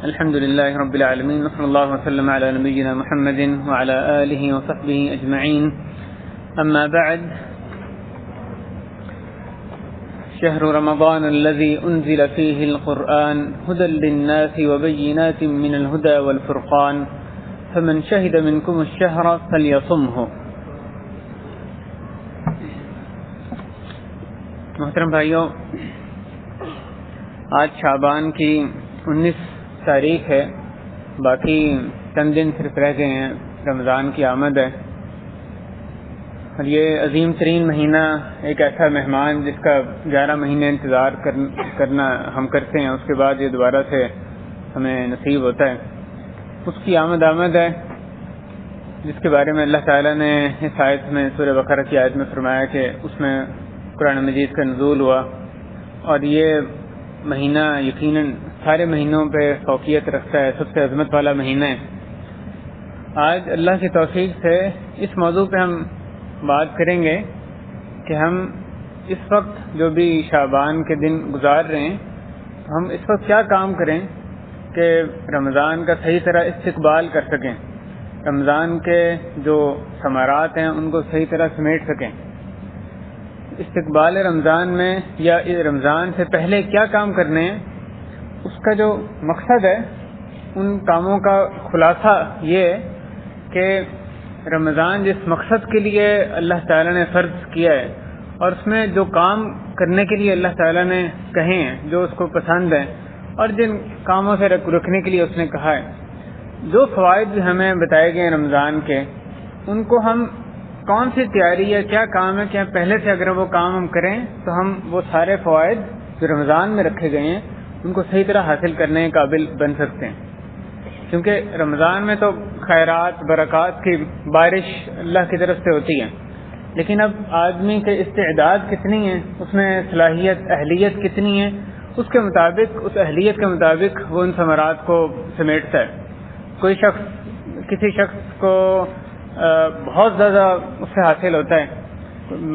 الحمد لله رب العالمين، وصلى الله وسلم على نبينا محمد وعلى آله وصحبه أجمعين. أما بعد، شهر رمضان الذي أنزل فيه القرآن هدى للناس وبينات من الهدى والفرقان، فمن شهد منكم الشهر فليصمه. محترم بھائیوں، آج شعبان کی 19 تاریخ ہے، باقی چند دن صرف رہ گئے ہیں، رمضان کی آمد ہے. اور یہ عظیم ترین مہینہ، ایک ایسا مہمان جس کا 11 مہینے انتظار کرنا ہم کرتے ہیں، اس کے بعد یہ دوبارہ سے ہمیں نصیب ہوتا ہے، اس کی آمد ہے جس کے بارے میں اللہ تعالیٰ نے اس آیت میں، سورہ بقرہ کی آیت میں فرمایا کہ اس میں قرآن مجید کا نزول ہوا. اور یہ مہینہ یقیناً سارے مہینوں پہ فوقیت رکھتا ہے، سب سے عظمت والا مہینہ ہے. آج اللہ کی توفیق سے اس موضوع پہ ہم بات کریں گے کہ ہم اس وقت جو بھی شعبان کے دن گزار رہے ہیں، ہم اس وقت کیا کام کریں کہ رمضان کا صحیح طرح استقبال کر سکیں، رمضان کے جو ثمرات ہیں ان کو صحیح طرح سمیٹ سکیں. استقبال رمضان میں یا رمضان سے پہلے کیا کام کرنے ہیں، اس کا جو مقصد ہے، ان کاموں کا خلاصہ یہ ہے کہ رمضان جس مقصد کے لیے اللہ تعالیٰ نے فرض کیا ہے، اور اس میں جو کام کرنے کے لیے اللہ تعالیٰ نے کہے ہیں، جو اس کو پسند ہیں، اور جن کاموں سے رکنے کے لیے اس نے کہا ہے، جو فوائد بھی ہمیں بتائے گئے ہیں رمضان کے، ان کو ہم کون سی تیاری ہے، کیا کام ہے کہ پہلے سے اگر وہ کام ہم کریں تو ہم وہ سارے فوائد جو رمضان میں رکھے گئے ہیں ان کو صحیح طرح حاصل کرنے کے قابل بن سکتے ہیں. کیونکہ رمضان میں تو خیرات برکات کی بارش اللہ کی طرف سے ہوتی ہے، لیکن اب آدمی کے استعداد کتنی ہے، اس میں صلاحیت اہلیت کتنی ہے، اس کے مطابق، اس اہلیت کے مطابق وہ ان ثمرات کو سمیٹتا ہے. کوئی شخص، کسی شخص کو بہت زیادہ اس سے حاصل ہوتا ہے،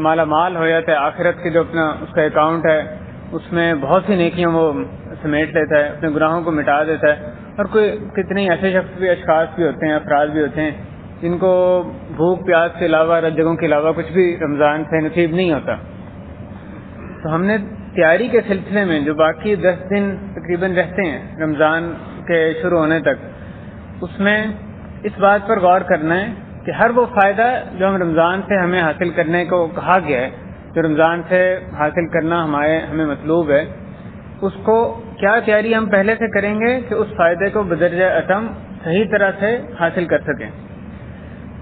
مالا مال ہو جاتا ہے، آخرت کے جو اپنا اس کا اکاؤنٹ ہے اس میں بہت سی نیکیاں وہ سمیٹ لیتا ہے، اپنے گناہوں کو مٹا دیتا ہے. اور کوئی کتنے ایسے شخص بھی، اشخاص بھی ہوتے ہیں، افراد بھی ہوتے ہیں جن کو بھوک پیاس کے علاوہ، رجگوں کے علاوہ کچھ بھی رمضان سے نصیب نہیں ہوتا. تو ہم نے تیاری کے سلسلے میں جو باقی 10 دن تقریباً رہتے ہیں رمضان کے شروع ہونے تک، اس میں اس بات پر غور کرنا ہے کہ ہر وہ فائدہ جو ہم رمضان سے ہمیں حاصل کرنے کو کہا گیا ہے، جو رمضان سے حاصل کرنا ہمیں مطلوب ہے، اس کو کیا تیاری ہم پہلے سے کریں گے کہ اس فائدے کو بدرجہ اتم صحیح طرح سے حاصل کر سکیں.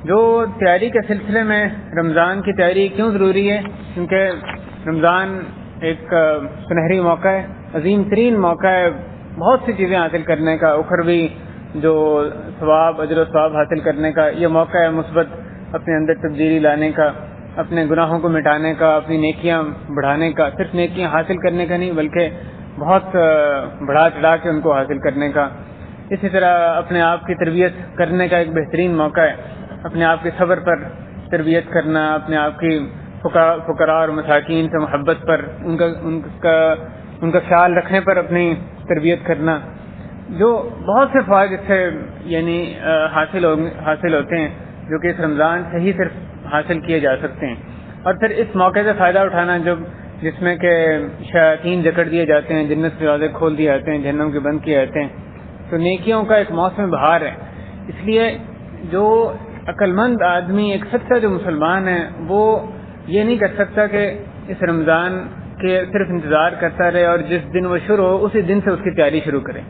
جو تیاری کے سلسلے میں رمضان کی تیاری کیوں ضروری ہے، کیونکہ رمضان ایک سنہری موقع ہے، عظیم ترین موقع ہے بہت سی چیزیں حاصل کرنے کا، اخروی جو ثواب، اجر و ثواب حاصل کرنے کا یہ موقع ہے، مثبت اپنے اندر تبدیلی لانے کا، اپنے گناہوں کو مٹانے کا، اپنی نیکیاں بڑھانے کا، صرف نیکیاں حاصل کرنے کا نہیں بلکہ بہت بڑھا چڑھا کے ان کو حاصل کرنے کا. اسی طرح اپنے آپ کی تربیت کرنے کا ایک بہترین موقع ہے، اپنے آپ کے صبر پر تربیت کرنا، اپنے آپ کی فقراء اور مساکین سے محبت پر، ان کا خیال رکھنے پر اپنی تربیت کرنا. جو بہت سے فوائد اس سے یعنی حاصل ہوتے ہیں جو کہ اس رمضان سے ہی صرف حاصل کیے جا سکتے ہیں. اور پھر اس موقع سے فائدہ اٹھانا جس میں کہ شیاطین جکڑ دیے جاتے ہیں، جنت کے دروازے کھول دیے جاتے ہیں، جہنم کے بند کیے جاتے ہیں، تو نیکیوں کا ایک موسم بہار ہے. اس لیے جو عقل مند آدمی، ایک سچا جو مسلمان ہے، وہ یہ نہیں کر سکتا کہ اس رمضان کے صرف انتظار کرتا رہے اور جس دن وہ شروع ہو اسی دن سے اس کی تیاری شروع کرے،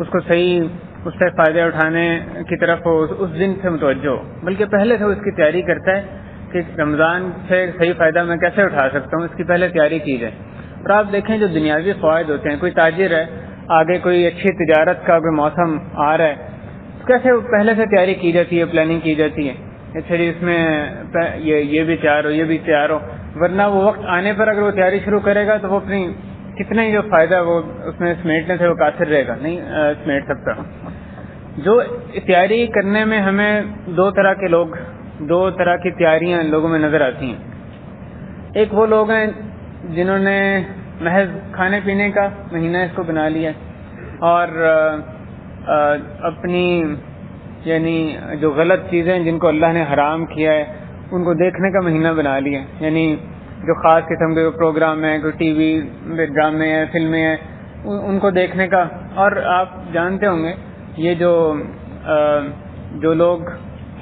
اس کو صحیح اس سے فائدے اٹھانے کی طرف ہو، اس دن سے متوجہ ہو، بلکہ پہلے سے اس کی تیاری کرتا ہے کہ رمضان سے صحیح فائدہ میں کیسے اٹھا سکتا ہوں، اس کی پہلے تیاری کی جائے. اور آپ دیکھیں جو دنیاوی فوائد ہوتے ہیں، کوئی تاجر ہے، آگے کوئی اچھی تجارت کا کوئی موسم آ رہا ہے، تو کیسے پہلے سے تیاری کی جاتی ہے، پلاننگ کی جاتی ہے، اچھا جی اس میں یہ بھی تیار ہو، یہ بھی تیار ہو، ورنہ وہ وقت آنے پر اگر وہ تیاری شروع کرے گا تو وہ اپنی کتنا ہی جو فائدہ وہ اس میں سمیٹنے سے وہ قاصر رہے گا، نہیں سمیٹ سکتا. جو تیاری کرنے میں ہمیں دو طرح کی تیاریاں لوگوں میں نظر آتی ہیں. ایک وہ لوگ ہیں جنہوں نے محض کھانے پینے کا مہینہ اس کو بنا لیا اور اپنی یعنی جو غلط چیزیں جن کو اللہ نے حرام کیا ہے ان کو دیکھنے کا مہینہ بنا لیا، یعنی جو خاص قسم کے پروگرام ہیں، کوئی ٹی وی ڈرامے ہیں، فلمیں ہیں، ان کو دیکھنے کا۔ اور آپ جانتے ہوں گے یہ جو لوگ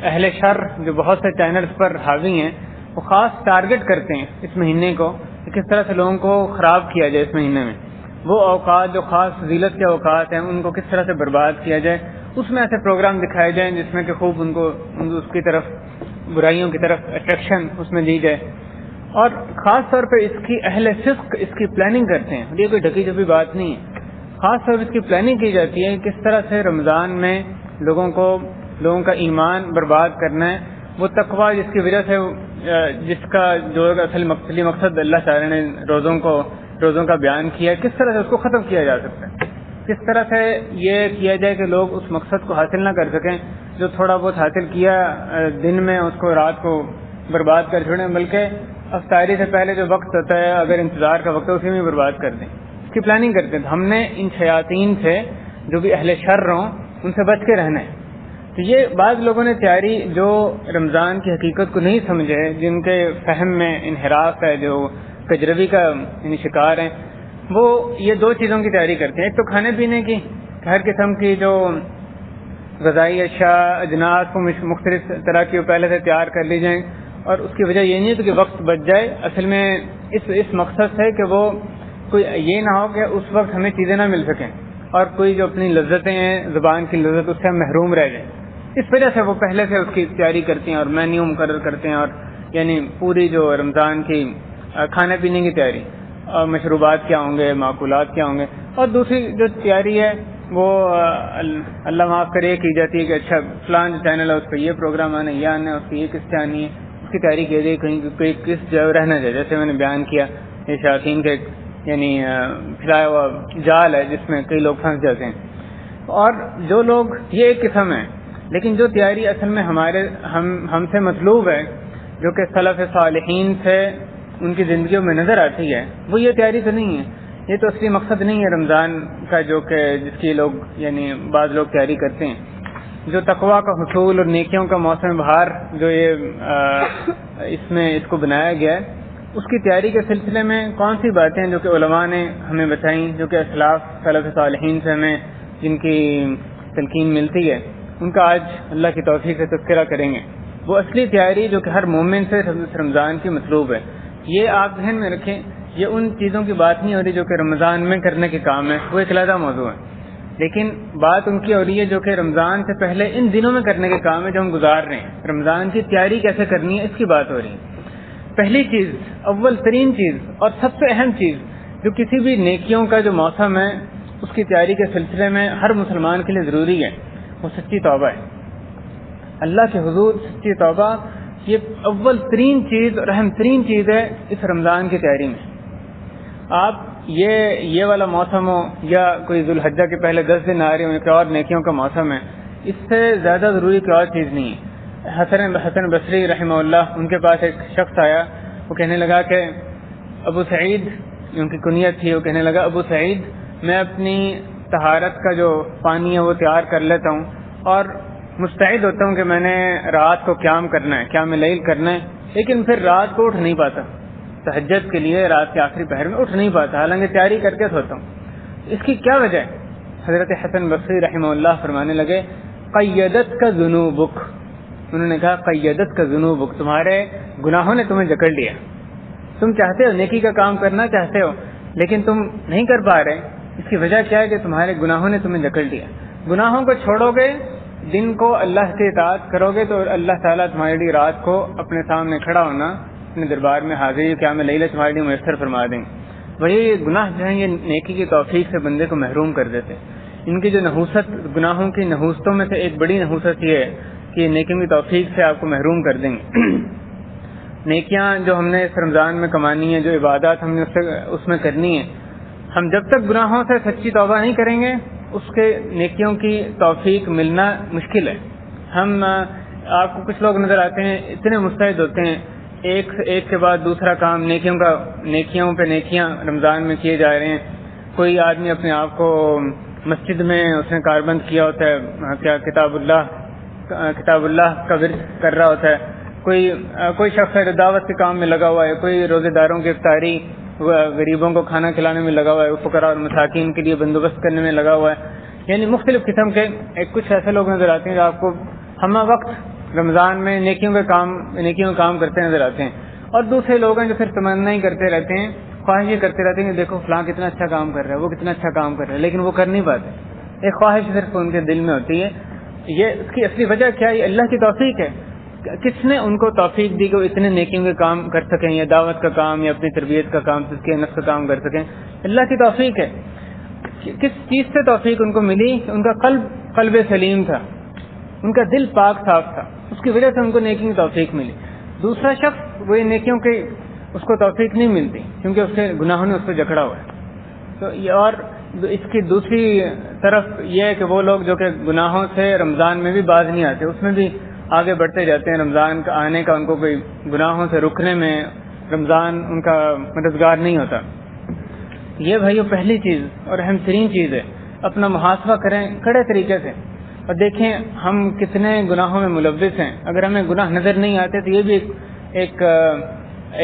اہل شر جو بہت سے چینلز پر حاوی ہیں، وہ خاص ٹارگٹ کرتے ہیں اس مہینے کو کہ کس طرح سے لوگوں کو خراب کیا جائے اس مہینے میں، وہ اوقات جو خاص فضیلت کے اوقات ہیں ان کو کس طرح سے برباد کیا جائے، اس میں ایسے پروگرام دکھائے جائیں جس میں کہ خوب ان کو اس کی طرف برائیوں کی طرف اٹریکشن اس میں دی جائے۔ اور خاص طور پہ اس کی اہل فسق اس کی پلاننگ کرتے ہیں، یہ کوئی ڈھکی چھپی بات نہیں ہے، خاص طور پہ اس کی پلاننگ کی جاتی ہے کس طرح سے رمضان میں لوگوں کا ایمان برباد کرنا ہے، وہ تقوی جس کی وجہ سے جس کا جو اصلی مقصد اللہ تعالی نے روزوں کا بیان کیا ہے، کس طرح سے اس کو ختم کیا جا سکتا ہے، کس طرح سے یہ کیا جائے کہ لوگ اس مقصد کو حاصل نہ کر سکیں، جو تھوڑا بہت حاصل کیا دن میں اس کو رات کو برباد کر چھوڑیں، بلکہ افطاری سے پہلے جو وقت ہوتا ہے اگر انتظار کا وقت ہے اسی میں برباد کر دیں، اس کی پلاننگ کرتے ہیں۔ ہم نے ان شیاطین سے جو بھی اہل شر ہوں ان سے بچ کے رہنا ہے۔ تو یہ بعض لوگوں نے تیاری جو رمضان کی حقیقت کو نہیں سمجھے، جن کے فہم میں انحراف ہے، جو کجروی کا یعنی شکار ہیں، وہ یہ دو چیزوں کی تیاری کرتے ہیں۔ ایک تو کھانے پینے کی، ہر قسم کی جو غذائی اشیاء اجناس کو مختلف طرح کی پہلے سے تیار کر لی جائیں، اور اس کی وجہ یہ نہیں ہے کہ وقت بچ جائے، اصل میں اس مقصد سے کہ وہ کوئی یہ نہ ہو کہ اس وقت ہمیں چیزیں نہ مل سکیں، اور کوئی جو اپنی لذتیں ہیں زبان کی لذت اس سے ہم محروم رہ جائیں، اس وجہ سے وہ پہلے سے اس کی تیاری کرتے ہیں اور مینیو مقرر کرتے ہیں، اور یعنی پوری جو رمضان کی کھانے پینے کی تیاری، اور مشروبات کیا ہوں گے، معقولات کیا ہوں گے۔ اور دوسری جو تیاری ہے وہ اللہ معاف کرے یہ کی جاتی ہے کہ اچھا فلان جو چینل ہے اس پہ یہ پروگرام آنا ہے، یہ آنا ہے، اس کی یہ قسطیں آنی ہے، اس کی تیاری کی جائے کہیں کس جگہ رہنا چاہیے۔ جیسے میں نے بیان کیا یہ شیاطین کے یعنی پھیلایا ہوا جال ہے جس میں کئی لوگ پھنس جاتے ہیں۔ اور جو لوگ یہ ایک قسم ہے، لیکن جو تیاری اصل میں ہم سے مطلوب ہے، جو کہ سلف صالحین سے ان کی زندگیوں میں نظر آتی ہے، وہ یہ تیاری تو نہیں ہے، یہ تو اصلی مقصد نہیں ہے رمضان کا، جو کہ جس کی لوگ یعنی بعض لوگ تیاری کرتے ہیں۔ جو تقویٰ کا حصول اور نیکیوں کا موسم بہار جو یہ اس کو بنایا گیا ہے، اس کی تیاری کے سلسلے میں کون سی باتیں جو کہ علماء نے ہمیں بتائیں، جو کہ اسلاف سلف صالحین سے ہمیں جن کی تلقین ملتی ہے، ان کا آج اللہ کی توفیق سے تذکرہ کریں گے۔ وہ اصلی تیاری جو کہ ہر مومن سے رمضان کی مطلوب ہے، یہ آپ ذہن میں رکھیں، یہ ان چیزوں کی بات نہیں ہو رہی جو کہ رمضان میں کرنے کے کام ہے، وہ ایک علیحدہ موضوع ہے، لیکن بات ان کی ہو رہی ہے جو کہ رمضان سے پہلے ان دنوں میں کرنے کے کام ہے جو ہم گزار رہے ہیں۔ رمضان کی تیاری کیسے کرنی ہے اس کی بات ہو رہی ہے۔ پہلی چیز، اول ترین چیز اور سب سے اہم چیز جو کسی بھی نیکیوں کا جو موسم ہے اس کی تیاری کے سلسلے میں ہر مسلمان کے لیے ضروری ہے، وہ سچی توبہ ہے۔ اللہ کے حضور سچی توبہ یہ اول ترین چیز اور اہم ترین چیز ہے اس رمضان کی تیاری میں۔ آپ یہ والا موسم ہو یا کوئی ذوالحجہ کے پہلے 10 دن آ رہے ہوں کہ اور نیکیوں کا موسم ہے، اس سے زیادہ ضروری کوئی اور چیز نہیں ہے۔ حسن بصری رحمہ اللہ، ان کے پاس ایک شخص آیا، وہ کہنے لگا کہ ابو سعید، ان کی کنیت تھی، وہ کہنے لگا ابو سعید میں اپنی طہارت کا جو پانی ہے وہ تیار کر لیتا ہوں اور مستعد ہوتا ہوں کہ میں نے رات کو قیام کرنا ہے، قیام لیل کرنا ہے، لیکن پھر رات کو اٹھ نہیں پاتا، تہجد کے لیے رات کے آخری پہر میں اٹھ نہیں پاتا، حالانکہ تیاری کر کے سوتا ہوں۔ اس کی کیا وجہ ہے؟ حضرت حسن بصری رحمہ اللہ فرمانے لگے قیدت کا ذنوبک، انہوں نے کہا قیدت کا ذنوبک، تمہارے گناہوں نے تمہیں جکڑ لیا، تم چاہتے ہو نیکی کا کام کرنا چاہتے ہو لیکن تم نہیں کر پا رہے، اس کی وجہ کیا ہے کہ تمہارے گناہوں نے تمہیں جکڑ لیا۔ گناہوں کو چھوڑو گے، دن کو اللہ کی اطاعت کرو گے تو اللہ تعالیٰ تمہاری لیے رات کو اپنے سامنے کھڑا ہونا، اپنے دربار میں حاضری قیام لیل تمہارے لیے میسر فرما دیں گے۔ وہی گناہ جو ہیں یہ نیکی کی توفیق سے بندے کو محروم کر دیتے۔ ان کی جو نحوست، گناہوں کی نحوستوں میں سے ایک بڑی نحوست یہ ہے کہ یہ نیکی کی توفیق سے آپ کو محروم کر دیں گے۔ نیکیاں جو ہم نے اس رمضان میں کمانی ہے، جو عبادات ہم نے اس میں کرنی ہے، ہم جب تک گناہوں سے سچی توبہ نہیں کریں گے اس کے نیکیوں کی توفیق ملنا مشکل ہے۔ آپ کو کچھ لوگ نظر آتے ہیں اتنے مستعد ہوتے ہیں، ایک کے بعد دوسرا کام نیکیوں پہ نیکیاں رمضان میں کیے جا رہے ہیں۔ کوئی آدمی اپنے آپ کو مسجد میں اس نے کاربند کیا ہوتا ہے، کیا کتاب اللہ کا ورد کر رہا ہوتا ہے، کوئی شخص ہے دعوت کے کام میں لگا ہوا ہے، کوئی روزے داروں کی افطاری، غریبوں کو کھانا کھلانے میں لگا ہوا ہے، فقراء اور مساکین کے لیے بندوبست کرنے میں لگا ہوا ہے. یعنی مختلف قسم کے کچھ ایسے لوگ نظر آتے ہیں جو آپ کو ہمہ وقت رمضان میں نیکیوں کا کام کرتے نظر آتے ہیں. اور دوسرے لوگ ہیں جو پھر تمنا ہی کرتے رہتے ہیں، خواہش یہ کرتے رہتے ہیں کہ دیکھو فلاں کتنا اچھا کام کر رہا ہے، وہ کتنا اچھا کام کر رہا ہے، لیکن وہ کر نہیں پاتے. ایک خواہش صرف ان کے دل میں ہوتی ہے. یہ اس کی اصلی وجہ کیا ہے؟ اللہ کی توفیق ہے. کس نے ان کو توفیق دی کہ وہ اتنے نیکیوں کے کام کر سکیں، یا دعوت کا کام، یا اپنی تربیت کا کام، تزکیہ نفس کا کام کر سکیں؟ اللہ کی توفیق ہے. کس چیز سے توفیق ان کو ملی؟ ان کا قلب سلیم تھا، ان کا دل پاک صاف تھا، اس کی وجہ سے ان کو نیکی کی توفیق ملی. دوسرا شخص وہ نیکیوں کے اس کو توفیق نہیں ملتی کیونکہ اس کے گناہوں نے اس کو جکڑا ہوا ہے. تو یہ، اور اس کی دوسری طرف یہ ہے کہ وہ لوگ جو کہ گناہوں سے رمضان میں بھی باز نہیں آتے، اس میں بھی آگے بڑھتے جاتے ہیں. رمضان کا آنے کا ان کو کوئی گناہوں سے رکنے میں رمضان ان کا مددگار نہیں ہوتا. یہ بھائیو پہلی چیز اور اہم ترین چیز ہے. اپنا محاسبہ کریں کڑے طریقے سے اور دیکھیں ہم کتنے گناہوں میں ملوث ہیں. اگر ہمیں گناہ نظر نہیں آتے تو یہ بھی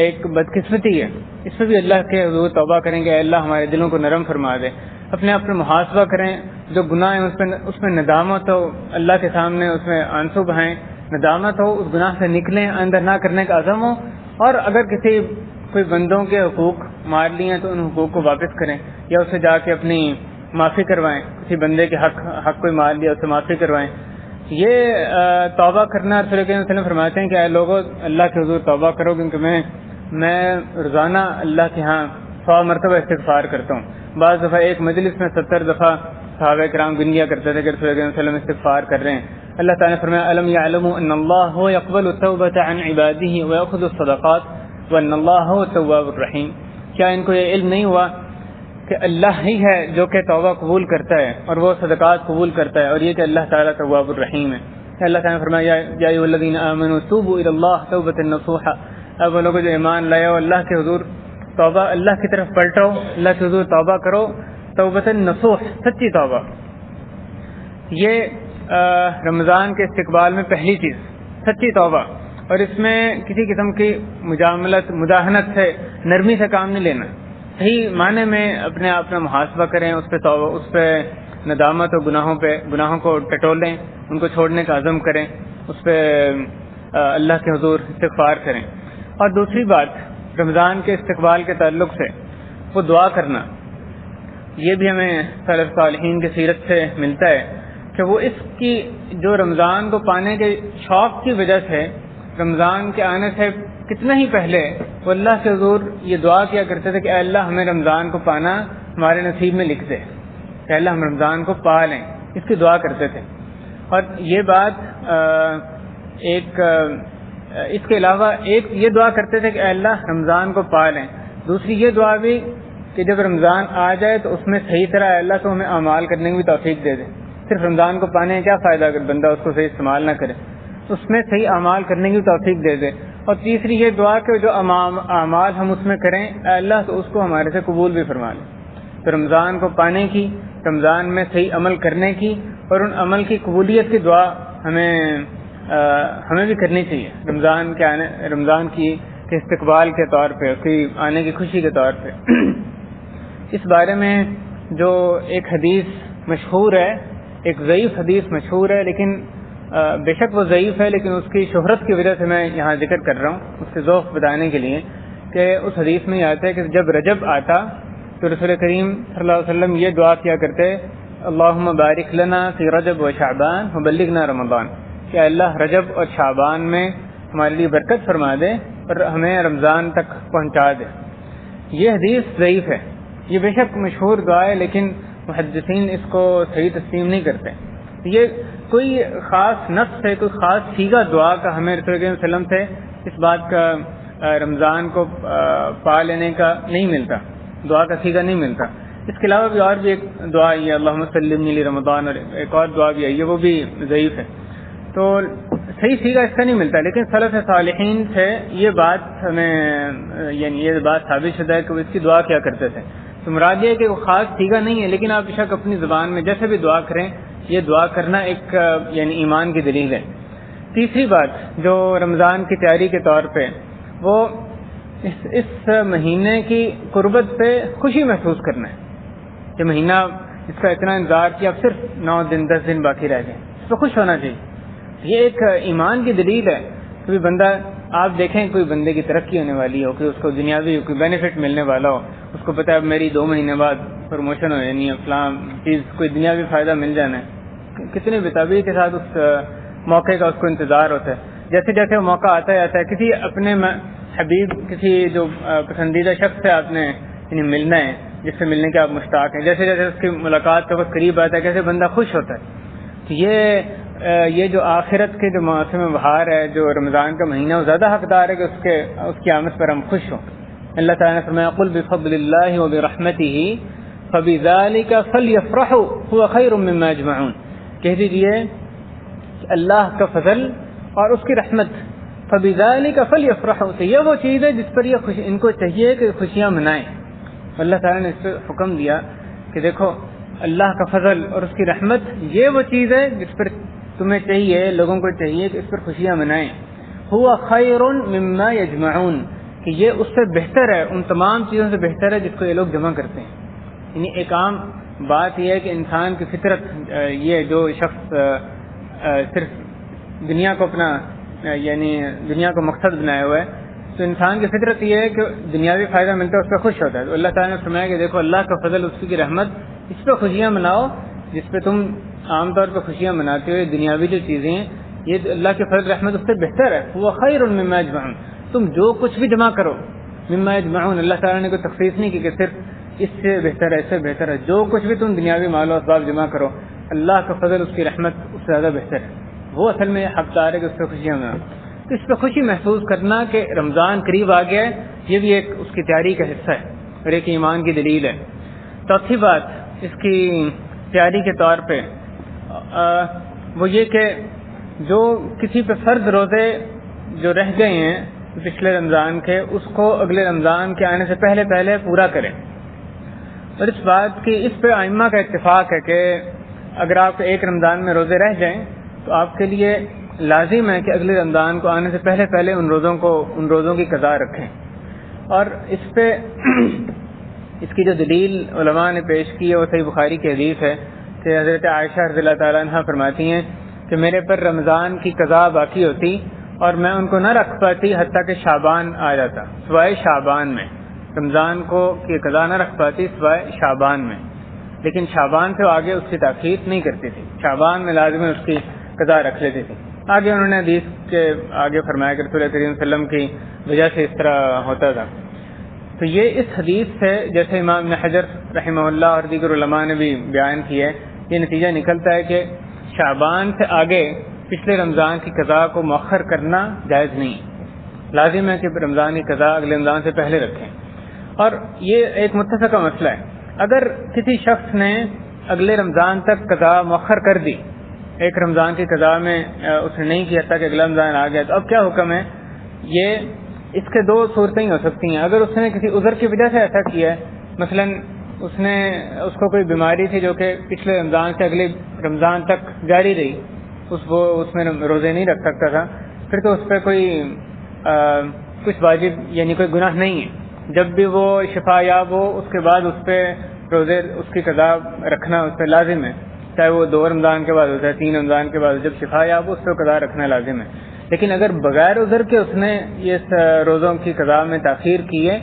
ایک بدقسمتی ہے. اس پہ بھی اللہ کے حضور توبہ کریں گے، اللہ ہمارے دلوں کو نرم فرما دے. اپنے آپ پر محاسبہ کریں، جو گناہ ہیں اس میں ندامت ہو، اللہ کے سامنے اس میں آنسو بہائیں، ندامت ہو، اس گناہ سے نکلیں، آئندہ نہ کرنے کا عزم ہو. اور اگر کوئی بندوں کے حقوق مار لیے ہیں تو ان حقوق کو واپس کریں، یا اسے جا کے اپنی معافی کروائیں. کسی بندے کے حق کوئی مار لیا اسے معافی کروائیں. یہ توبہ کرنا رسول کریم صلی اللہ علیہ وسلم فرماتے ہیں کہ اے لوگوں اللہ کے حضور توبہ کرو، کیونکہ میں روزانہ اللہ کے ہاں 100 مرتبہ استغفار کرتا ہوں. بعض دفعہ ایک مجلس میں 70 دفعہ صحابہ کرام گن لیا کرتے تھے کہ رسول کریم صلی اللہ علیہ وسلم استغفار کر رہے ہیں. اللہ تعالیٰ نے فرمایا الم یعلموا ان اللہ هو يقبل التوبة عن عباده ويأخذ الصدقات وان اللہ هو التواب الرحیم. کیا ان کو یہ علم نہیں ہوا کہ اللہ ہی ہے جو کہ توبہ قبول کرتا ہے اور وہ صدقات قبول کرتا ہے، اور یہ کہ اللہ تعالیٰ تواب الرحیم ہے. اللہ تعالیٰ نے فرمایا یا ایھا الذین آمنوا توبوا الی اللہ توبۃ نصوحا. اب وہ لوگ جو ایمان لائے ہو اللہ کے حضور توبہ، اللہ کی طرف پلٹو، اللہ کے حضور توبہ کرو، توبۃ نصوح، سچی توبہ. یہ رمضان کے استقبال میں پہلی چیز سچی توبہ. اور اس میں کسی قسم کی مداہنت سے، نرمی سے کام نہیں لینا. صحیح معنی میں اپنے آپ میں محاسبہ کریں، اس پہ ندامت اور گناہوں کو ٹٹولیں، ان کو چھوڑنے کا عزم کریں، اس پہ اللہ کے حضور استغفار کریں. اور دوسری بات رمضان کے استقبال کے تعلق سے وہ دعا کرنا، یہ بھی ہمیں سلف صالحین کی سیرت سے ملتا ہے کہ وہ اس کی جو رمضان کو پانے کے شوق کی وجہ سے رمضان کے آنے سے کتنا ہی پہلے وہ اللہ کے حضور یہ دعا کیا کرتے تھے کہ اے اللہ ہمیں رمضان کو پانا ہمارے نصیب میں لکھ دے، کہ اللہ ہم رمضان کو پا لیں. اس کی دعا کرتے تھے. اور یہ بات اس کے علاوہ ایک یہ دعا کرتے تھے کہ اے اللہ رمضان کو پا لیں. دوسری یہ دعا بھی کہ جب رمضان آ جائے تو اس میں صحیح طرح اے اللہ تو ہمیں اعمال کرنے کی بھی توفیق دے دے. صرف رمضان کو پانے کا کیا فائدہ اگر بندہ اس کو صحیح استعمال نہ کرے، اس میں صحیح اعمال کرنے کی توفیق دے دے. اور تیسری یہ دعا کہ جو اعمال ہم اس میں کریں اے اللہ تو اس کو ہمارے سے قبول بھی فرما لیں. تو رمضان کو پانے کی، رمضان میں صحیح عمل کرنے کی اور ان عمل کی قبولیت کی دعا ہمیں بھی کرنی چاہیے رمضان کی استقبال کے طور پہ، اس کی آنے کی خوشی کے طور پہ. اس بارے میں جو ایک حدیث مشہور ہے، ایک ضعیف حدیث مشہور ہے، لیکن بے شک وہ ضعیف ہے لیکن اس کی شہرت کی وجہ سے میں یہاں ذکر کر رہا ہوں، اس سے ذوق بتانے کے لیے کہ اس حدیث میں یہ آتا ہے کہ جب رجب آتا تو رسول کریم صلی اللہ علیہ وسلم یہ دعا کیا کرتے اللہم بارک لنا فی رجب و شعبان وبلغنا رمضان، کہ اللہ رجب اور شعبان میں ہمارے لیے برکت فرما دے اور ہمیں رمضان تک پہنچا دے. یہ حدیث ضعیف ہے. یہ بے شک مشہور دعا ہے لیکن محدثین اس کو صحیح تسلیم نہیں کرتے. یہ کوئی خاص نفس ہے، کوئی خاص سیگا دعا کا ہمیں رسول کریم صلی اللہ علیہ وسلم سے اس بات کا رمضان کو پا لینے کا نہیں ملتا، دعا کا سیگا نہیں ملتا. اس کے علاوہ بھی اور بھی ایک دعا آئی ہے اللہم سلمنی لرمضان، اور ایک اور دعا بھی آئی ہے وہ بھی ضعیف ہے. تو صحیح سیگا اس کا نہیں ملتا. لیکن سلف صالحین سے یہ بات ہمیں، یعنی یہ بات ثابت شدہ ہے کہ وہ اس کی دعا کیا کرتے تھے تو مراد یہ ہے کہ وہ خاص سیگا نہیں ہے، لیکن آپ بے شک اپنی زبان میں جیسے بھی دعا کریں، یہ دعا کرنا ایک یعنی ایمان کی دلیل ہے۔ تیسری بات جو رمضان کی تیاری کے طور پہ، وہ اس مہینے کی قربت پہ خوشی محسوس کرنا ہے۔ یہ مہینہ اس کا اتنا انتظار کہ اب صرف 9 دن 10 دن باقی رہ گئے، اس پہ خوش ہونا چاہیے۔ یہ ایک ایمان کی دلیل ہے۔ کوئی بندہ آپ دیکھیں، کوئی بندے کی ترقی ہونے والی ہو، کہ اس کو دنیاوی کوئی بینیفٹ ملنے والا ہو، اس کو پتہ ہے اب میری 2 مہینے بعد پروموشن ہو جانی ہے، فلاں چیز کوئی دنیاوی فائدہ مل جانا ہے، کتنی بےتابی کے ساتھ اس موقع کا اس کو انتظار ہوتا ہے۔ جیسے جیسے وہ موقع آتا ہے کسی اپنے حبیب، کسی جو پسندیدہ شخص سے آپ نے یعنی ملنا ہے، جس سے ملنے کے آپ مشتاق ہیں، جیسے جیسے اس کی ملاقات کا وقت قریب آتا ہے، کیسے بندہ خوش ہوتا ہے۔ تو یہ جو آخرت کے جو موسم بہار ہے، جو رمضان کا مہینہ، وہ زیادہ حقدار ہے کہ اس کی آمد پر ہم خوش ہوں۔ اللہ تعالیٰ نے فرمایا قل بفضل اللہ وبرحمتہ فبذلک فلیفرحوا هو خیر مما یجمعون، کہہ دیجئے اللہ کا فضل اور اس کی رحمت، فبذلک فلیفرحوا، تو یہ وہ چیز ہے جس پر ان کو چاہیے کہ خوشیاں منائیں۔ اللہ تعالیٰ نے اس پہ حکم دیا کہ دیکھو اللہ کا فضل اور اس کی رحمت یہ وہ چیز ہے جس پر تمہیں چاہیے، لوگوں کو چاہیے کہ اس پر خوشیاں منائیں۔ ہوا خیر مما یجمعون، کہ یہ اس سے بہتر ہے، ان تمام چیزوں سے بہتر ہے جس کو یہ لوگ جمع کرتے ہیں۔ یعنی ایک عام بات یہ ہے کہ انسان کی فطرت، یہ جو شخص صرف دنیا کو اپنا یعنی دنیا کو مقصد بنائے ہوئے ہے، تو انسان کی فطرت یہ ہے کہ دنیاوی فائدہ ملتا ہے اس پہ خوش ہوتا ہے۔ تو اللہ تعالیٰ نے فرمایا کہ دیکھو اللہ کا فضل، اس کی رحمت، اس پہ خوشیاں مناؤ جس پہ تم عام طور پہ خوشیاں مناتے ہو۔ دنیاوی جو چیزیں ہیں یہ اللہ کے فضل رحمت اس سے بہتر ہے۔ وہ خیر مما یجمعون، تم جو کچھ بھی جمع کرو، مما یجمعون، اللہ تعالیٰ نے کوئی تخصیص نہیں کی کہ صرف اس سے بہتر ہے، اس سے بہتر ہے، جو کچھ بھی تم دنیاوی مال و اسباب جمع کرو، اللہ کا فضل، اس کی رحمت اس سے زیادہ بہتر ہے۔ وہ اصل میں حقدار ہے کہ اس پہ خوشیاں مناؤ۔ تو اس پہ خوشی محسوس کرنا کہ رمضان قریب آ گیا ہے، یہ بھی ایک اس کی تیاری کا حصہ ہے اور ایک ایمان کی دلیل ہے۔ چوتھی بات اس کی تیاری کے طور پہ وہ یہ کہ جو کسی پہ فرض روزے جو رہ گئے ہیں پچھلے رمضان کے، اس کو اگلے رمضان کے آنے سے پہلے پورا کریں۔ اور اس بات کی اس پہ ائمہ کا اتفاق ہے کہ اگر آپ ایک رمضان میں روزے رہ جائیں تو آپ کے لیے لازم ہے کہ اگلے رمضان کو آنے سے پہلے ان روزوں کی قضا رکھیں۔ اور اس پہ اس کی جو دلیل علماء نے پیش کی ہے وہ صحیح بخاری کی حدیث ہے کہ حضرت عائشہ رضی اللہ تعالیٰ عنہ فرماتی ہیں کہ میرے پر رمضان کی قضا باقی ہوتی اور میں ان کو نہ رکھ پاتی حتیٰ کہ شعبان آ جاتا، سوائے شعبان میں، رمضان کو کی قضا نہ رکھ پاتی سوائے شعبان میں، لیکن شعبان سے آگے اس کی تاخیر نہیں کرتی تھی، شعبان میں لازم اس کی قضا رکھ لیتی تھی۔ آگے انہوں نے حدیث کے آگے فرمایا کہ رسول کریم صلی اللہ علیہ وسلم کی وجہ سے اس طرح ہوتا تھا۔ تو یہ اس حدیث سے، جیسے امام ابن حجر رحمہ اللہ اور دیگر علماء نے بھی بیان کیا ہے، یہ نتیجہ نکلتا ہے کہ شعبان سے آگے پچھلے رمضان کی قضا کو مؤخر کرنا جائز نہیں، لازم ہے کہ رمضان کی قضا اگلے رمضان سے پہلے رکھیں۔ اور یہ ایک متفقہ مسئلہ ہے، اگر کسی شخص نے اگلے رمضان تک قضا مؤخر کر دی، ایک رمضان کی قضا میں اس نے نہیں کیا تھا کہ اگلا رمضان آ گیا، تو اب کیا حکم ہے؟ یہ اس کے 2 صورتیں ہو سکتی ہیں۔ اگر اس نے کسی عذر کی وجہ سے ایسا کیا ہے، مثلا اس کو کوئی بیماری تھی جو کہ پچھلے رمضان سے اگلے رمضان تک جاری رہی، اس میں روزے نہیں رکھ سکتا تھا، پھر تو اس پہ کوئی کچھ واجب یعنی کوئی گناہ نہیں ہے۔ جب بھی وہ شفا یاب ہو اس کے بعد اس پہ روزے، اس کی قضا رکھنا اس پہ لازم ہے، چاہے وہ 2 رمضان کے بعد ہو چاہے 3 رمضان کے بعد، جب شفا یاب ہو اس پہ قضا رکھنا لازم ہے۔ لیکن اگر بغیر عذر کے اس نے یہ روزوں کی قضا میں تاخیر کی ہے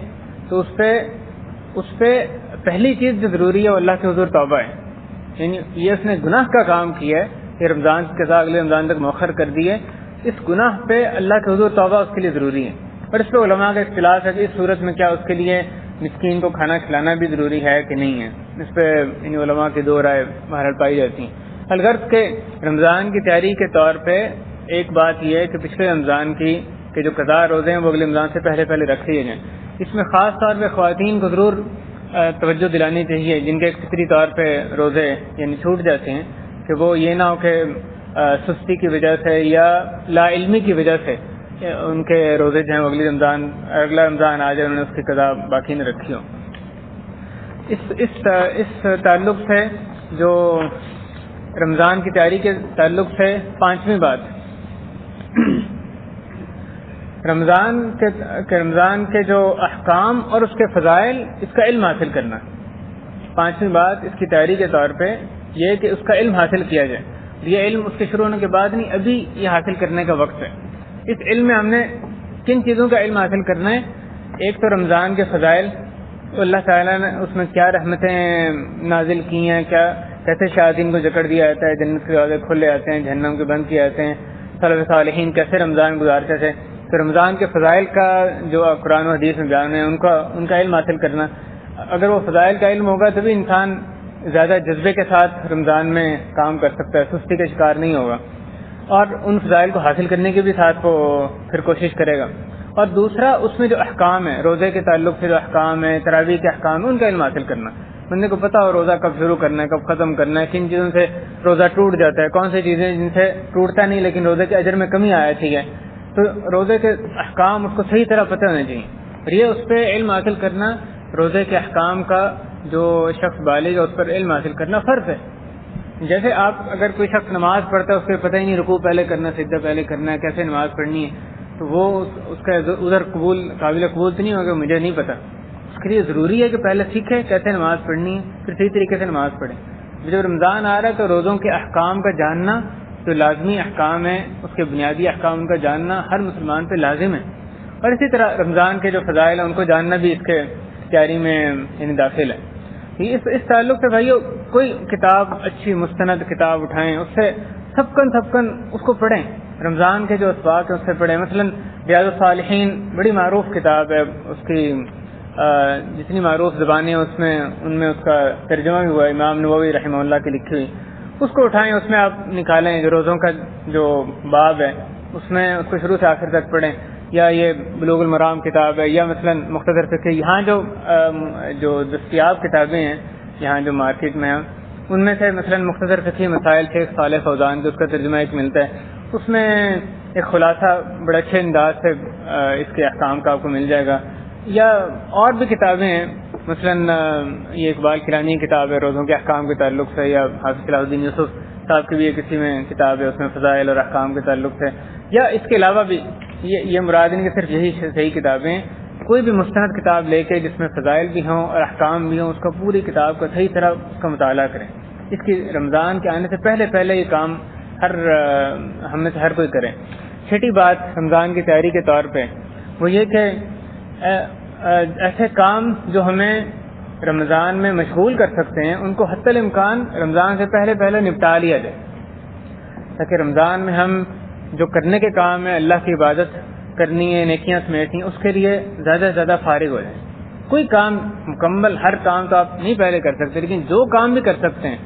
تو اس پہ پہلی چیز جو ضروری ہے وہ اللہ کے حضور توبہ ہے، یعنی یہ اس نے گناہ کا کام کیا ہے کہ رمضان کی قضا اگلے رمضان تک مؤخر کر دی ہے، اس گناہ پہ اللہ کے حضور توبہ اس کے لیے ضروری ہے۔ اور اس پہ علماء کا اختلاف ہے کہ اس صورت میں کیا اس کے لیے مسکین کو کھانا کھلانا بھی ضروری ہے کہ نہیں ہے، اس پہ ان علماء کی 2 رائے بہرحال پائی جاتی ہیں۔ الغرض کہ رمضان کی تیاری کے طور پہ ایک بات یہ ہے کہ پچھلے رمضان کی کہ جو قضا روزے ہیں وہ اگلے رمضان سے پہلے رکھ لیے جائیں۔ اس میں خاص طور پہ خواتین کو ضرور توجہ دلانی چاہیے جن کے فطری طور پہ روزے یعنی چھوٹ جاتے ہیں، کہ وہ یہ نہ ہو کہ سستی کی وجہ سے یا لا علمی کی وجہ سے ان کے روزے جو ہیں اگلا رمضان آ جائے انہوں نے اس کی قضا باقی نہ رکھی ہو۔ اس تعلق سے جو رمضان کی تیاری کے تعلق سے پانچویں بات، رمضان کے جو احکام اور اس کے فضائل، اس کا علم حاصل کرنا۔ پانچویں بات اس کی تیاری کے طور پہ یہ کہ اس کا علم حاصل کیا جائے۔ یہ علم اس کے شروع ہونے کے بعد نہیں، ابھی یہ حاصل کرنے کا وقت ہے۔ اس علم میں ہم نے کن چیزوں کا علم حاصل کرنا ہے؟ ایک تو رمضان کے فضائل، اللہ تعالیٰ نے اس میں کیا رحمتیں نازل کی ہیں، کیسے شیاطین کو جکڑ دیا جاتا ہے، جنت کے دروازے کھلے جاتے ہیں، جہنم کے بند کیے جاتے ہیں، سلف صالحین کیسے رمضان گزارتے تھے۔ تو رمضان کے فضائل کا جو قرآن و حدیث میں بیان ہے ان کا علم حاصل کرنا۔ اگر وہ فضائل کا علم ہوگا تبھی انسان زیادہ جذبے کے ساتھ رمضان میں کام کر سکتا ہے، سستی کا شکار نہیں ہوگا، اور ان فضائل کو حاصل کرنے کے بھی ساتھ وہ پھر کوشش کرے گا۔ اور دوسرا اس میں جو احکام ہے، روزے کے تعلق سے جو احکام ہے، تراویح کے احکام ہے، ان کا علم حاصل کرنا۔ بندے کو پتہ ہو روزہ کب شروع کرنا ہے، کب ختم کرنا ہے، کن چیزوں سے روزہ ٹوٹ جاتا ہے، کون سی چیزیں جن سے ٹوٹتا نہیں لیکن روزے کے اجر میں کمی آ جاتی ہے۔ تو روزے کے احکام اس کو صحیح طرح پتہ ہونے چاہیے، اور یہ اس پہ علم حاصل کرنا، روزے کے احکام کا جو شخص بالغ ہے اس پر علم حاصل کرنا فرض ہے۔ جیسے آپ اگر کوئی شخص نماز پڑھتا ہے، اس کو پتہ ہی نہیں رکوع پہلے کرنا، سجدہ پہلے کرنا ہے، کیسے نماز پڑھنی ہے، تو وہ اس کا ادھر قابل قبول تو نہیں ہوگا، مجھے نہیں پتہ۔ اس کے لیے ضروری ہے کہ پہلے سیکھے کیسے نماز پڑھنی ہے، پھر صحیح طریقے سے نماز پڑھیں۔ جب رمضان آ رہا ہے تو روزوں کے احکام کا جاننا، جو لازمی احکام ہیں، اس کے بنیادی احکام کا جاننا ہر مسلمان پہ لازم ہے۔ اور اسی طرح رمضان کے جو فضائل ہیں ان کو جاننا بھی اس کے تیاری میں یعنی داخل ہے۔ اس تعلق سے بھائیو کوئی کتاب، اچھی مستند کتاب اٹھائیں، اس سے سبکن اس کو پڑھیں، رمضان کے جو اسباق ہیں اس سے پڑھیں۔ مثلا ریاض الصالحین بڑی معروف کتاب ہے، اس کی جتنی معروف زبانیں ہیں ان میں اس کا ترجمہ بھی ہوا ہے، امام نووی رحمہ اللہ کی لکھی ہوئی، اس کو اٹھائیں، اس میں آپ نکالیں جو روزوں کا جو باب ہے اس میں اس کو شروع سے آخر تک پڑھیں، یا یہ بلوغ المرام کتاب ہے، یا مثلا مختصر فقہ۔ یہاں جو دستیاب کتابیں ہیں یہاں جو مارکیٹ میں ہیں ان میں سے مثلا مختصر فقہی مسائل شیخ صالح فوزان جو اس کا ترجمہ ایک ملتا ہے، اس میں ایک خلاصہ بڑے اچھے انداز سے اس کے احکام کا آپ کو مل جائے گا۔ یا اور بھی کتابیں ہیں، مثلا یہ اقبال کرانی کتاب ہے روزوں کے احکام کے تعلق سے، یا حافظ صلاح الدین یوسف صاحب کی بھی کسی میں کتاب ہے اس میں فضائل اور احکام کے تعلق سے۔ یا اس کے علاوہ بھی یہ مراد نہیں کہ صرف یہی صحیح کتابیں، کوئی بھی مستند کتاب لے کے جس میں فضائل بھی ہوں اور احکام بھی ہوں، اس کا پوری کتاب کا صحیح طرح اس کا مطالعہ کریں۔ اس کی رمضان کے آنے سے پہلے یہ کام ہم میں سے ہر کوئی کرے۔ چھٹی بات رمضان کی تیاری کے طور پہ وہ یہ کہ ایسے کام جو ہمیں رمضان میں مشغول کر سکتے ہیں ان کو حتی الامکان رمضان سے پہلے نپٹا لیا جائے، تاکہ رمضان میں ہم جو کرنے کے کام ہیں، اللہ کی عبادت کرنی ہے، نیکیاں سمیٹنی، اس کے لیے زیادہ سے زیادہ فارغ ہو جائیں۔ کوئی کام مکمل، ہر کام تو آپ نہیں پہلے کر سکتے، لیکن جو کام بھی کر سکتے ہیں،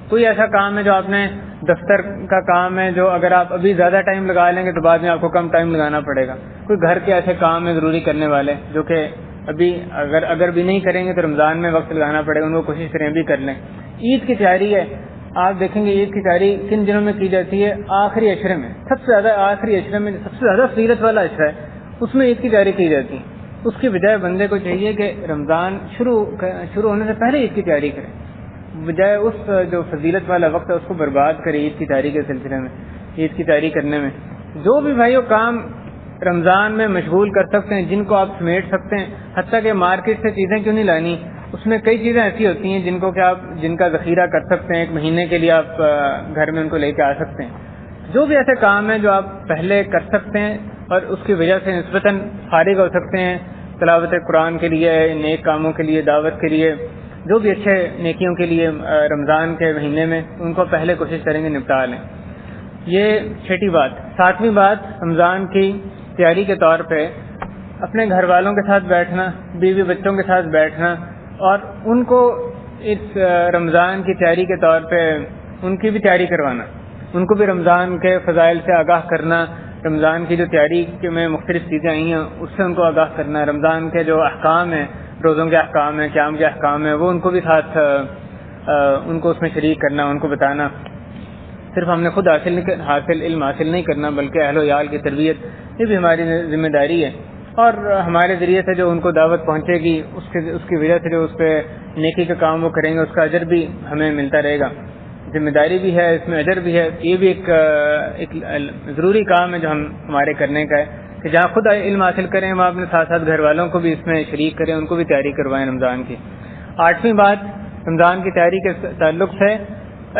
کوئی ایسا کام ہے جو آپ نے دفتر کا کام ہے جو اگر آپ ابھی زیادہ ٹائم لگا لیں گے تو بعد میں آپ کو کم ٹائم لگانا پڑے گا، کوئی گھر کے ایسے کام ہیں ضروری کرنے والے جو کہ ابھی اگر بھی نہیں کریں گے تو رمضان میں وقت لگانا پڑے گا، ان کو کوشش کریں بھی کر لیں۔ عید کی تیاری ہے، آپ دیکھیں گے عید کی تیاری کن دنوں میں کی جاتی ہے؟ آخری عشرے میں، سب سے زیادہ آخری عشرے میں، سب سے زیادہ فضیلت والا عشرہ ہے، اس میں عید کی تیاری کی جاتی ہے۔ اس کی بجائے بندے کو چاہیے کہ رمضان شروع ہونے سے پہلے عید کی تیاری کرے، بجائے اس جو فضیلت والا وقت ہے اس کو برباد کرے عید کی تیاری کے سلسلے میں، عید کی تیاری کرنے میں۔ جو بھی بھائیو کام رمضان میں مشغول کر سکتے ہیں، جن کو آپ سمیٹ سکتے ہیں، حتیٰ کہ مارکیٹ سے چیزیں کیوں نہیں لانی، اس میں کئی چیزیں ایسی ہوتی ہیں جن کا ذخیرہ کر سکتے ہیں، ایک مہینے کے لیے آپ گھر میں ان کو لے کے آ سکتے ہیں۔ جو بھی ایسے کام ہیں جو آپ پہلے کر سکتے ہیں اور اس کی وجہ سے نسبتاً فارغ ہو سکتے ہیں، تلاوت قرآن کے لیے، نیک کاموں کے لیے، دعوت کے لیے، جو بھی اچھے نیکیوں کے لیے رمضان کے مہینے میں، ان کو پہلے کوشش کریں گے نپٹا لیں۔ یہ چھٹی بات۔ ساتویں بات رمضان کی تیاری کے طور پہ اپنے گھر والوں کے ساتھ بیٹھنا، بیوی بچوں کے ساتھ بیٹھنا، اور ان کو اس رمضان کی تیاری کے طور پہ ان کی بھی تیاری کروانا، ان کو بھی رمضان کے فضائل سے آگاہ کرنا، رمضان کی جو تیاری میں مختلف چیزیں آئی ہیں اس سے ان کو آگاہ کرنا، رمضان کے جو احکام ہیں، روزوں کے احکام ہیں، قیام کے احکام ہیں، وہ ان کو بھی ساتھ ان کو اس میں شریک کرنا، ان کو بتانا۔ صرف ہم نے خود علم حاصل نہیں کرنا بلکہ اہل و عیال کی تربیت یہ بھی ہماری ذمہ داری ہے۔ اور ہمارے ذریعے سے جو ان کو دعوت پہنچے گی اس کی وجہ سے جو اس پہ نیکی کا کام وہ کریں گے اس کا اجر بھی ہمیں ملتا رہے گا. ذمہ داری بھی ہے، اس میں اجر بھی ہے. یہ بھی ایک ضروری کام ہے جو ہمارے کرنے کا ہے کہ جہاں خود علم حاصل کریں وہاں اپنے ساتھ ساتھ گھر والوں کو بھی اس میں شریک کریں، ان کو بھی تیاری کروائیں رمضان کی. 8ویں بات رمضان کی تیاری کے تعلق سے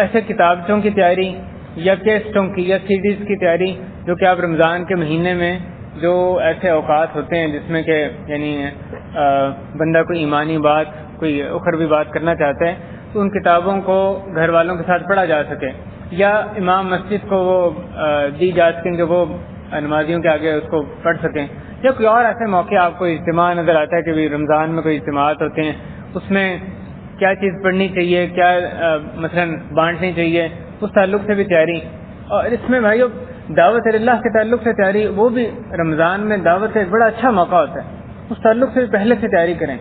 ایسے کتابچوں کی تیاری یا کیسٹوں کی یا سیڈیز کی تیاری جو کہ آپ رمضان کے مہینے میں جو ایسے اوقات ہوتے ہیں جس میں کہ یعنی بندہ کوئی ایمانی بات کوئی اخروی بات کرنا چاہتا ہے تو ان کتابوں کو گھر والوں کے ساتھ پڑھا جا سکے، یا امام مسجد کو وہ دی جا سکیں کہ وہ نمازیوں کے آگے اس کو پڑھ سکیں، یا کوئی اور ایسے موقع آپ کو اجتماع نظر آتا ہے کہ رمضان میں کوئی اجتماعات ہوتے ہیں اس میں کیا چیز پڑھنی چاہیے، کیا مثلا بانٹنی چاہیے، اس تعلق سے بھی تیاری. اور اس میں بھائیو دعوت اللہ کے تعلق سے تیاری، وہ بھی رمضان میں دعوت کا ایک بڑا اچھا موقع ہوتا ہے، اس تعلق سے پہلے سے تیاری کریں.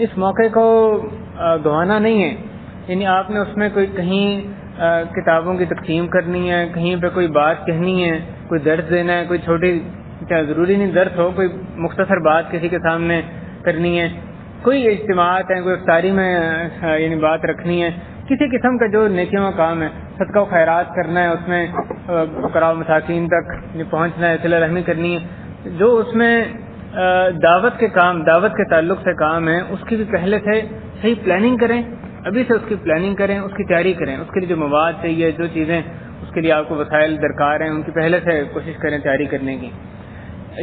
اس موقع کو گنوانا نہیں ہے، یعنی آپ نے اس میں کوئی کہیں کتابوں کی تقسیم کرنی ہے، کہیں پہ کوئی بات کہنی ہے، کوئی درس دینا ہے، کوئی چھوٹی کیا ضروری نہیں درس ہو، کوئی مختصر بات کسی کے سامنے کرنی ہے، کوئی اجتماعات ہیں، کوئی افطاری میں یعنی بات رکھنی ہے، کسی قسم کا جو نیکیوں کا کام ہے، صدقہ و خیرات کرنا ہے، اس میں فقراء و مساکین تک پہنچنا ہے، صلہ رحمی کرنی ہے، جو اس میں دعوت کے کام دعوت کے تعلق سے کام ہے اس کی بھی پہلے سے صحیح پلاننگ کریں، ابھی سے اس کی پلاننگ کریں، اس کی تیاری کریں، اس کے لیے جو مواد چاہیے، جو چیزیں اس کے لیے آپ کو وسائل درکار ہیں ان کی پہلے سے کوشش کریں تیاری کرنے کی.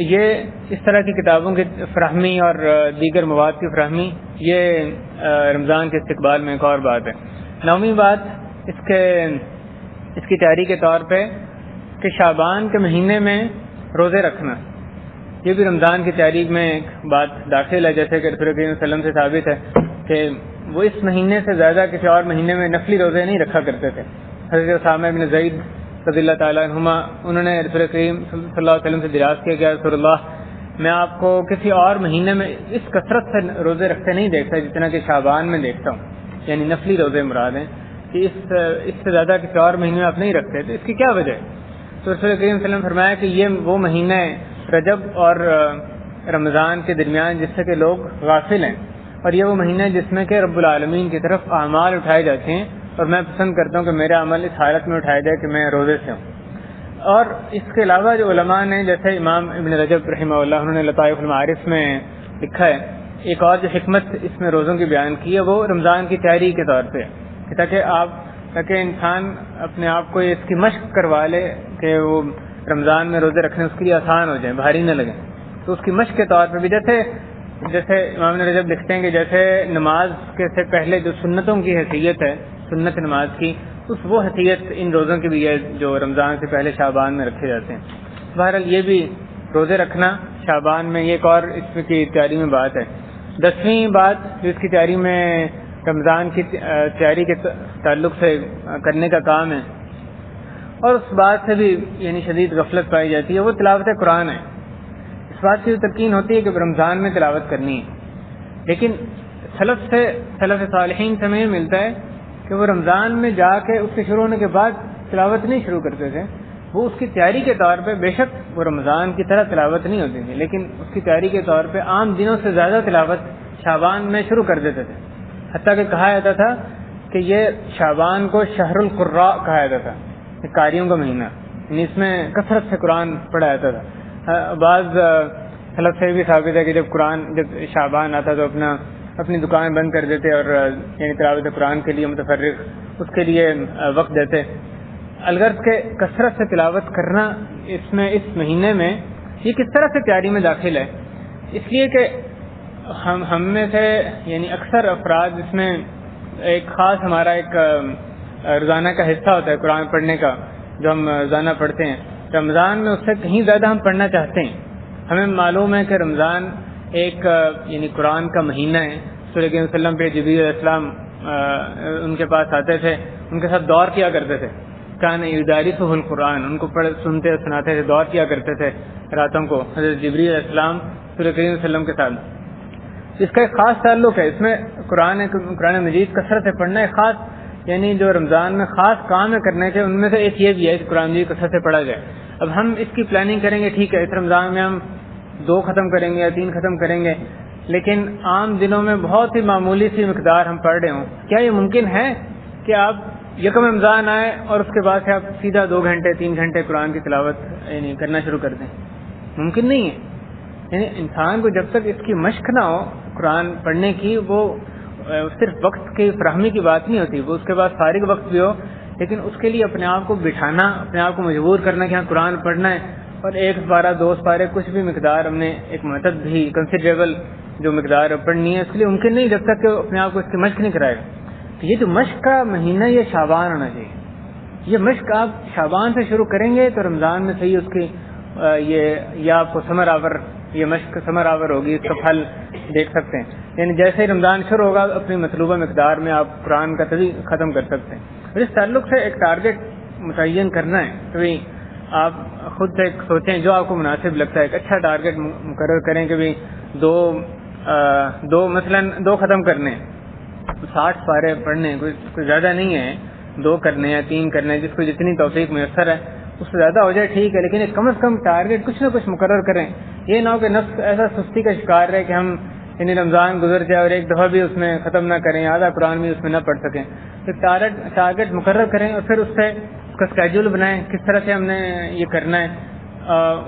یہ اس طرح کی کتابوں کی فراہمی اور دیگر مواد کی فراہمی یہ رمضان کے استقبال میں ایک اور بات ہے. 9ویں بات اس کی تیاری کے طور پہ کہ شعبان کے مہینے میں روزے رکھنا، یہ بھی رمضان کی تیاری میں ایک بات داخل ہے، جیسے کہ رسول کریم صلی اللہ علیہ وسلم سے ثابت ہے کہ وہ اس مہینے سے زیادہ کسی اور مہینے میں نفلی روزے نہیں رکھا کرتے تھے. حضرت اسامہ بن زید رضی اللہ تعالیٰ عنہما انہوں نے رسول کریم صلی اللہ علیہ وسلم سے دریافت کیا کہ رسول اللہ میں آپ کو کسی اور مہینے میں اس کثرت سے روزے رکھتے نہیں دیکھتا جتنا کہ شعبان میں دیکھتا ہوں، یعنی نفلی روزے مراد ہیں کہ اس سے زیادہ کسی اور مہینے میں آپ نہیں رکھتے. تو اس کی کیا وجہ ہے؟ تو رسول کریم صلی اللہ علیہ وسلم نے فرمایا کہ یہ وہ مہینہ ہے رجب اور رمضان کے درمیان جس سے کہ لوگ غافل ہیں، اور یہ وہ مہینہ ہے جس میں کہ رب العالمین کی طرف اعمال اٹھائے جاتے ہیں، اور میں پسند کرتا ہوں کہ میرا عمل اس حالت میں اٹھایا جائے کہ میں روزے سے ہوں. اور اس کے علاوہ جو علماء نے جیسے امام ابن رجب رحمہ اللہ انہوں نے لطائف المعارف میں لکھا ہے، ایک اور جو حکمت اس میں روزوں کی بیان کی ہے وہ رمضان کی تیاری کے طور پہ کہ تاکہ انسان اپنے آپ کو اس کی مشق کروا لے کہ وہ رمضان میں روزے رکھنے اس کے لیے آسان ہو جائیں، بھاری نہ لگیں. تو اس کی مشق کے طور پہ بھی جیسے امام رجب لکھتے ہیں کہ جیسے نماز کے سے پہلے جو سنتوں کی حیثیت ہے، سنت نماز کی، وہ حیثیت ان روزوں کی بھی ہے جو رمضان سے پہلے شعبان میں رکھے جاتے ہیں. بہرحال یہ بھی روزے رکھنا شعبان میں یہ ایک اور اس کی تیاری میں بات ہے. 10ویں بات جو اس کی تیاری میں رمضان کی تیاری کے تعلق سے کرنے کا کام ہے اور اس بات سے بھی یعنی شدید غفلت پائی جاتی ہے وہ تلاوت قرآن ہے. اس بات کی تلقین ہوتی ہے کہ رمضان میں تلاوت کرنی ہے، لیکن سلف صالحین سے ہمیں ملتا ہے کہ وہ رمضان میں جا کے اس کے شروع ہونے کے بعد تلاوت نہیں شروع کرتے تھے. وہ اس کی تیاری کے طور پہ بے شک وہ رمضان کی طرح تلاوت نہیں ہوتی تھی، لیکن اس کی تیاری کے طور پہ عام دنوں سے زیادہ تلاوت شعبان میں شروع کر دیتے تھے. حتیٰ کہ کہا جاتا تھا کہ یہ شعبان کو شہر القراء کہا جاتا تھا، قاریوں کا مہینہ، یعنی اس میں کثرت سے قرآن پڑھا جاتا تھا. بعض سلف سے بھی ثابت ہے کہ جب شعبان آتا تو اپنی دکان بند کر دیتے اور یعنی تلاوت قرآن کے لیے متفرغ اس کے لیے وقت دیتے. الغرض کے کثرت سے تلاوت کرنا اس مہینے میں یہ کس طرح سے تیاری میں داخل ہے، اس لیے کہ ہم میں سے یعنی اکثر افراد اس میں ایک خاص ہمارا ایک روزانہ کا حصہ ہوتا ہے قرآن پڑھنے کا جو ہم روزانہ پڑھتے ہیں. رمضان میں اس سے کہیں زیادہ ہم پڑھنا چاہتے ہیں. ہمیں معلوم ہے کہ رمضان ایک یعنی قرآن کا مہینہ ہے. رسول کریم صلی اللہ علیہ وسلم پہ جبریل علیہ السلام ان کے پاس آتے تھے، ان کے ساتھ دور کیا کرتے تھے. کان یدارسہ القرآن، ان کو سنتے سناتے تھے، دور کیا کرتے تھے راتوں کو حضرت جبریل علیہ السلام رسول کریم صلی اللہ علیہ وسلم کے ساتھ. اس کا ایک خاص تعلق ہے، اس میں قرآن مجید کثرت سے پڑھنا ایک خاص یعنی جو رمضان میں خاص کام ہے کرنے کے ان میں سے ایک یہ بھی ہے کہ قرآن مجید کثرت سے پڑھا جائے. اب ہم اس کی پلاننگ کریں گے، ٹھیک ہے اس رمضان میں ہم 2 ختم کریں گے یا 3 ختم کریں گے، لیکن عام دنوں میں بہت ہی معمولی سی مقدار ہم پڑھ رہے ہوں، کیا یہ ممکن ہے کہ آپ یکم رمضان آئے اور اس کے بعد سے آپ سیدھا 2 گھنٹے 3 گھنٹے قرآن کی تلاوت یعنی کرنا شروع کر دیں؟ ممکن نہیں ہے. یعنی انسان کو جب تک اس کی مشق نہ ہو قرآن پڑھنے کی، وہ صرف وقت کی فراہمی کی بات نہیں ہوتی، وہ اس کے بعد فارغ وقت بھی ہو، لیکن اس کے لیے اپنے آپ کو بٹھانا، اپنے آپ کو مجبور کرنا کہ ہاں قرآن پڑھنا ہے، اور 1 پارہ 2 پارے کچھ بھی مقدار ہم نے ایک معتد بھی کنسیڈریبل جو مقدار پڑھنی ہے، اس کے لیے ممکن نہیں جب تک کہ اپنے آپ کو اس کی مشق نہیں کرائے. تو یہ جو مشق کا مہینہ یہ شعبان ہونا چاہیے. یہ مشق آپ شعبان سے شروع کریں گے تو رمضان میں صحیح اس کی یہ آپ کو ثمر آور، یہ مشق ثمر آور ہوگی، اس کا پھل دیکھ سکتے ہیں. یعنی جیسے ہی رمضان شروع ہوگا اپنی مطلوبہ مقدار میں آپ قرآن کا تبھی ختم کر سکتے ہیں. اور اس تعلق سے ایک ٹارگٹ متعین کرنا ہے، کبھی آپ خود سے سوچیں جو آپ کو مناسب لگتا ہے، ایک اچھا ٹارگٹ مقرر کریں کہ بھی دو مثلاً 2 ختم کرنے، 60 پارے پڑھنے، کوئی زیادہ نہیں ہے، 2 کرنے یا 3 کرنے، جس کو جتنی توفیق میسر ہے اس سے زیادہ ہو جائے ٹھیک ہے، لیکن کم از کم ٹارگٹ کچھ نہ کچھ مقرر کریں. یہ نہ ہو کہ نفس ایسا سستی کا شکار رہے کہ ہم یعنی رمضان گزر جائے اور ایک دفعہ بھی اس میں ختم نہ کریں، آدھا قرآن بھی اس میں نہ پڑھ سکیں. ایک ٹارگٹ مقرر کریں اور پھر اس سے اس کا اسکیجول بنائیں، کس طرح سے ہم نے یہ کرنا ہے،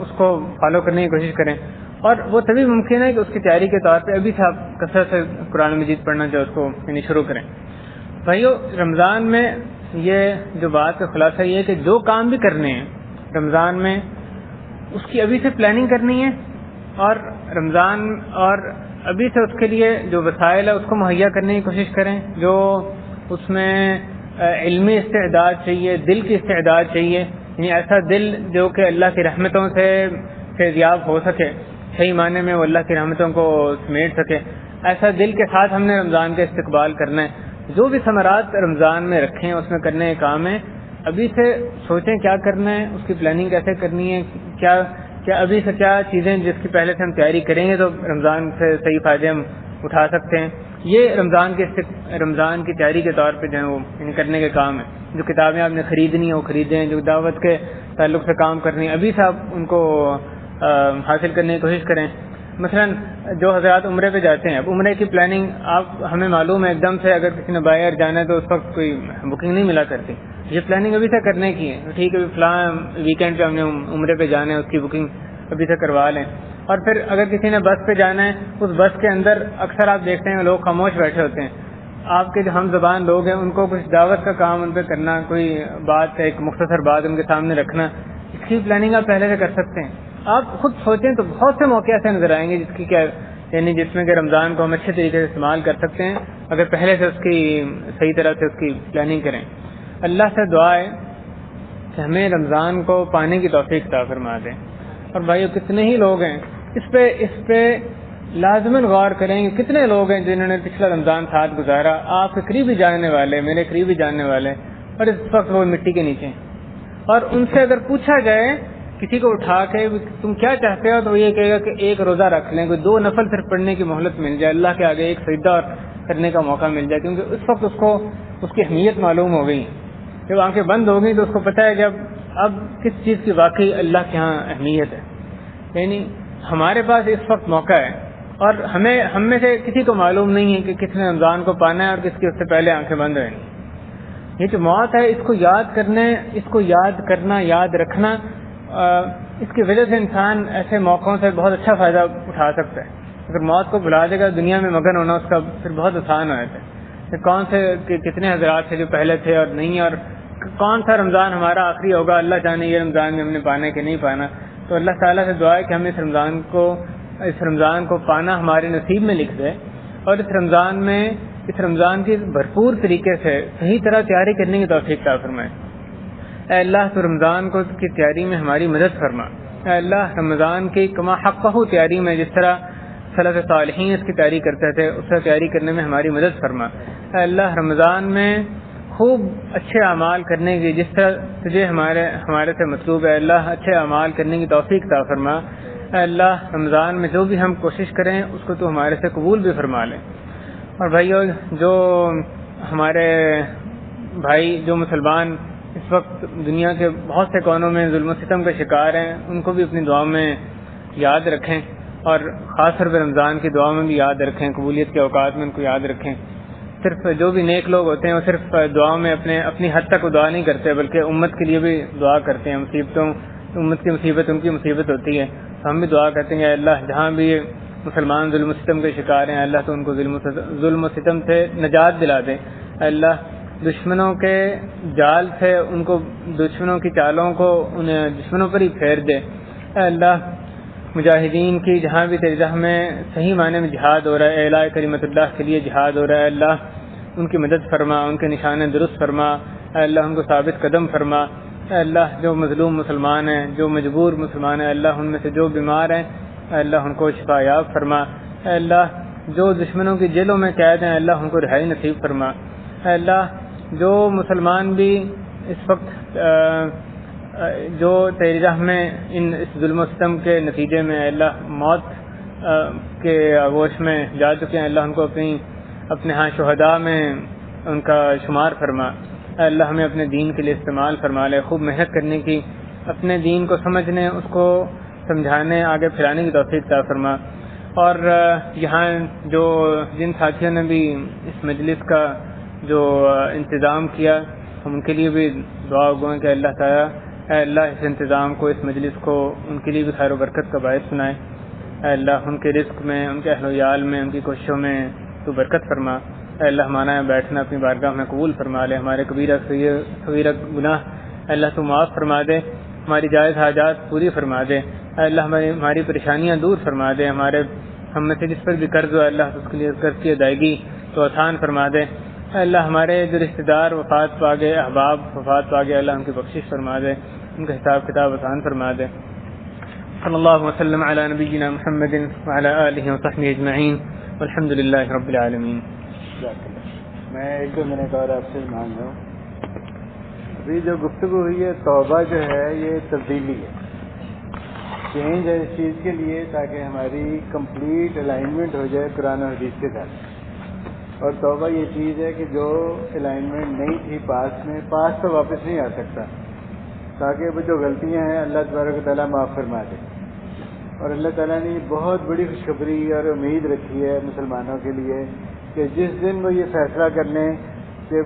اس کو فالو کرنے کی کوشش کریں. اور وہ تبھی ممکن ہے کہ اس کی تیاری کے طور پہ ابھی سے آپ کثرت سے قرآن مجید پڑھنا جو اس کو یعنی شروع کریں. بھائیو، رمضان میں یہ جو بات کا خلاصہ یہ ہے کہ جو کام بھی کرنے ہیں رمضان میں اس کی ابھی سے پلاننگ کرنی ہے، اور رمضان اور ابھی سے اس کے لیے جو وسائل ہے اس کو مہیا کرنے کی کوشش کریں، جو اس میں علمی استعداد چاہیے، دل کی استعداد چاہیے، یعنی ایسا دل جو کہ اللہ کی رحمتوں سے فیضیاب ہو سکے، صحیح معنی میں وہ اللہ کی رحمتوں کو سمیٹ سکے، ایسا دل کے ساتھ ہم نے رمضان کا استقبال کرنا ہے. جو بھی ثمرات رمضان میں رکھیں اس میں کرنے کے کام ہیں، ابھی سے سوچیں کیا کرنا ہے، اس کی پلاننگ کیسے کرنی ہے، کیا ابھی سے کیا چیزیں جس کی پہلے سے ہم تیاری کریں گے تو رمضان سے صحیح فائدے ہم اٹھا سکتے ہیں. یہ رمضان کی تیاری کے طور پہ جو ہے وہ کرنے کے کام ہیں. جو کتابیں آپ نے خریدنی ہیں وہ خریدیں، جو دعوت کے تعلق سے کام کرنی ہے ابھی سے آپ ان کو حاصل کرنے کی کوشش کریں. مثلا جو حضرات عمرے پہ جاتے ہیں، اب عمرے کی پلاننگ آپ ہمیں معلوم ہے ایک دم سے اگر کسی نے باہر جانا ہے تو اس وقت کوئی بکنگ نہیں ملا کرتی. یہ پلاننگ ابھی سے کرنے کی ہے. ٹھیک ہے، فلاں ویکینڈ پہ ہم نے عمرے پہ جانا ہے، اس کی بکنگ ابھی سے کروا لیں. اور پھر اگر کسی نے بس پہ جانا ہے، اس بس کے اندر اکثر آپ دیکھتے ہیں لوگ خاموش بیٹھے ہوتے ہیں. آپ کے جو ہم زبان لوگ ہیں ان کو کچھ دعوت کا کام ان پہ کرنا، کوئی بات، ایک مختصر بات ان کے سامنے رکھنا، اس کی پلاننگ آپ پہلے سے کر سکتے ہیں. آپ خود سوچیں تو بہت سے موقع ایسے نظر آئیں گے جس میں کہ رمضان کو ہم اچھے طریقے سے استعمال کر سکتے ہیں اگر پہلے سے اس کی صحیح طرح سے اس کی پلاننگ کریں. اللہ سے دعا ہے کہ ہمیں رمضان کو پانے کی توفیق عطا فرما دیں. اور بھائیو، کتنے ہی لوگ ہیں اس پہ لازماً غور کریں گے. کتنے لوگ ہیں جنہوں نے پچھلا رمضان ساتھ گزارا، آپ کے قریبی جاننے والے، میرے قریبی جاننے والے، اور اس وقت وہ مٹی کے نیچے ہیں. اور ان سے اگر پوچھا جائے کسی کو اٹھا کے تم کیا چاہتے ہو، تو یہ کہے گا کہ 1 روزہ رکھ لیں، کوئی 2 نفل صرف پڑھنے کی مہلت مل جائے، اللہ کے آگے 1 سجدہ کرنے کا موقع مل جائے. کیونکہ اس وقت اس کو اس کی اہمیت معلوم ہو گئی. جب آنکھیں بند ہو گئی تو اس کو پتہ ہے کہ اب کس چیز کی واقعی اللہ کے ہاں اہمیت ہے. یعنی ہمارے پاس اس وقت موقع ہے، اور ہم میں سے کسی کو معلوم نہیں ہے کہ کس نے رمضان کو پانا ہے اور کس کی اس سے پہلے آنکھیں بند رہنی. یہ جو موت ہے اس کو یاد کرنا، یاد رکھنا، اس کی وجہ سے انسان ایسے موقعوں سے بہت اچھا فائدہ اٹھا سکتا ہے. اگر موت کو بھلا دے گا، دنیا میں مگن ہونا اس کا پھر بہت آسان ہو جاتا ہے. کون سے کتنے حضرات تھے جو پہلے تھے اور نہیں، اور کون سا رمضان ہمارا آخری ہوگا، اللہ جانے یہ رمضان میں ہم نے پانا کہ نہیں پانا. تو اللہ تعالیٰ سے دعا ہے کہ ہم اس رمضان کو پانا ہمارے نصیب میں لکھ دے، اور اس رمضان کی بھرپور طریقے سے صحیح طرح تیاری کرنے کی توفیق عطا فرمائے. اے اللہ تو رمضان کی تیاری میں ہماری مدد فرما. اے اللہ رمضان کی کما حقہ تیاری میں جس طرح سلف صالحین اس کی تیاری کرتے تھے اس سے تیاری کرنے میں ہماری مدد فرما. اے اللہ رمضان میں خوب اچھے اعمال کرنے کی جس طرح تجھے ہمارے سے مطلوب ہے، اللہ اچھے اعمال کرنے کی توفیق عطا فرما. اے اللہ رمضان میں جو بھی ہم کوشش کریں اس کو تو ہمارے سے قبول بھی فرما لیں. اور بھائیو، جو ہمارے بھائی جو مسلمان اس وقت دنیا کے بہت سے کونوں میں ظلم و ستم کا شکار ہیں، ان کو بھی اپنی دعاؤں میں یاد رکھیں. اور خاص طور پہ رمضان کی دعا میں بھی یاد رکھیں، قبولیت کے اوقات میں ان کو یاد رکھیں۔ صرف جو بھی نیک لوگ ہوتے ہیں وہ صرف دعا میں اپنی حد تک وہ دعا نہیں کرتے، بلکہ امت کے لیے بھی دعا کرتے ہیں۔ امت کی مصیبت ان کی مصیبت ہوتی ہے، تو ہم بھی دعا کرتے ہیں کہ اللہ جہاں بھی مسلمان ظلم و ستم کے شکار ہیں، اللہ تو ان کو ظلم و ستم سے نجات دلا دے، اللہ دشمنوں کے جال سے ان کو، دشمنوں کی چالوں کو انہیں دشمنوں پر ہی پھیر دے۔ اے اللہ مجاہدین کی جہاں بھی تیری راہ میں صحیح معنی میں جہاد ہو رہا ہے، اعلاء کلمت اللہ کے لیے جہاد ہو رہا ہے، اللہ ان کی مدد فرما، ان کے نشانے درست فرما، اے اللہ ان کو ثابت قدم فرما۔ اے اللہ جو مظلوم مسلمان ہیں، جو مجبور مسلمان ہیں، اللہ ان میں سے جو بیمار ہیں، اے اللہ ان کو شفا یاب فرما۔ اے اللہ جو دشمنوں کی جیلوں میں قید ہیں، اللہ ان کو رہائی نصیب فرما۔ اے اللہ جو مسلمان بھی اس وقت جو تیری راہ میں اس ظلم و ستم کے نتیجے میں اللہ موت کے آغوش میں جا چکے ہیں، اللہ ان کو اپنے ہاں شہداء میں ان کا شمار فرما۔ اے اللہ ہمیں اپنے دین کے لیے استعمال فرما لے، خوب محنت کرنے کی، اپنے دین کو سمجھنے، اس کو سمجھانے، آگے پھیلانے کی توفیق عطا فرما۔ اور یہاں جن ساتھیوں نے بھی اس مجلس کا جو انتظام کیا، ہم ان کے لیے بھی دعا گوئیں کہ اللہ تعالیٰ اے اللہ اس انتظام کو، اس مجلس کو ان کے لیے بھی خیر و برکت کا باعث بنائے۔ اے اللہ ان کے رزق میں، ان کے اہل و عیال میں، ان کی کوششوں میں تو برکت فرما۔ اے اللہ ہمارا بیٹھنا اپنی بارگاہ میں قبول فرما لے، ہمارے کبیرہ صغیرہ گناہ اے اللہ تو معاف فرما دے، ہماری جائز حاجات پوری فرما دے۔ اے اللہ ہماری پریشانیاں دور فرما دے، ہم میں سے جس پر بھی قرض ہو اللہ اس کے لیے قرض کی ادائیگی تو آسان فرما دے۔ اے اللہ ہمارے جو رشتہ دار وفات پا گئے، احباب وفات پا گئے، اللہ ان کی بخشش فرما دے، ان کا حساب کتاب آسان فرما دے۔ صلی اللہ وسلم علی نبینا محمد وعلی آلہ وصحبہ اجمعین والحمد للہ رب العالمین۔ میں 1-2 منٹ اور آپ سے مانگ رہا ہوں۔ ابھی جو گفتگو ہوئی ہے، توبہ جو ہے یہ تبدیلی ہے، چینج ہے اس چیز کے لیے تاکہ ہماری کمپلیٹ الائنمنٹ ہو جائے قرآن و حدیث کے ساتھ۔ اور توبہ یہ چیز ہے کہ جو الائنمنٹ نہیں تھی پاس تو واپس نہیں آ سکتا، تاکہ وہ جو غلطیاں ہیں اللہ تبارک و تعالیٰ معاف فرما دے۔ اور اللہ تعالیٰ نے بہت بڑی خوشخبری اور امید رکھی ہے مسلمانوں کے لیے کہ جس دن وہ یہ فیصلہ کر لیں کہ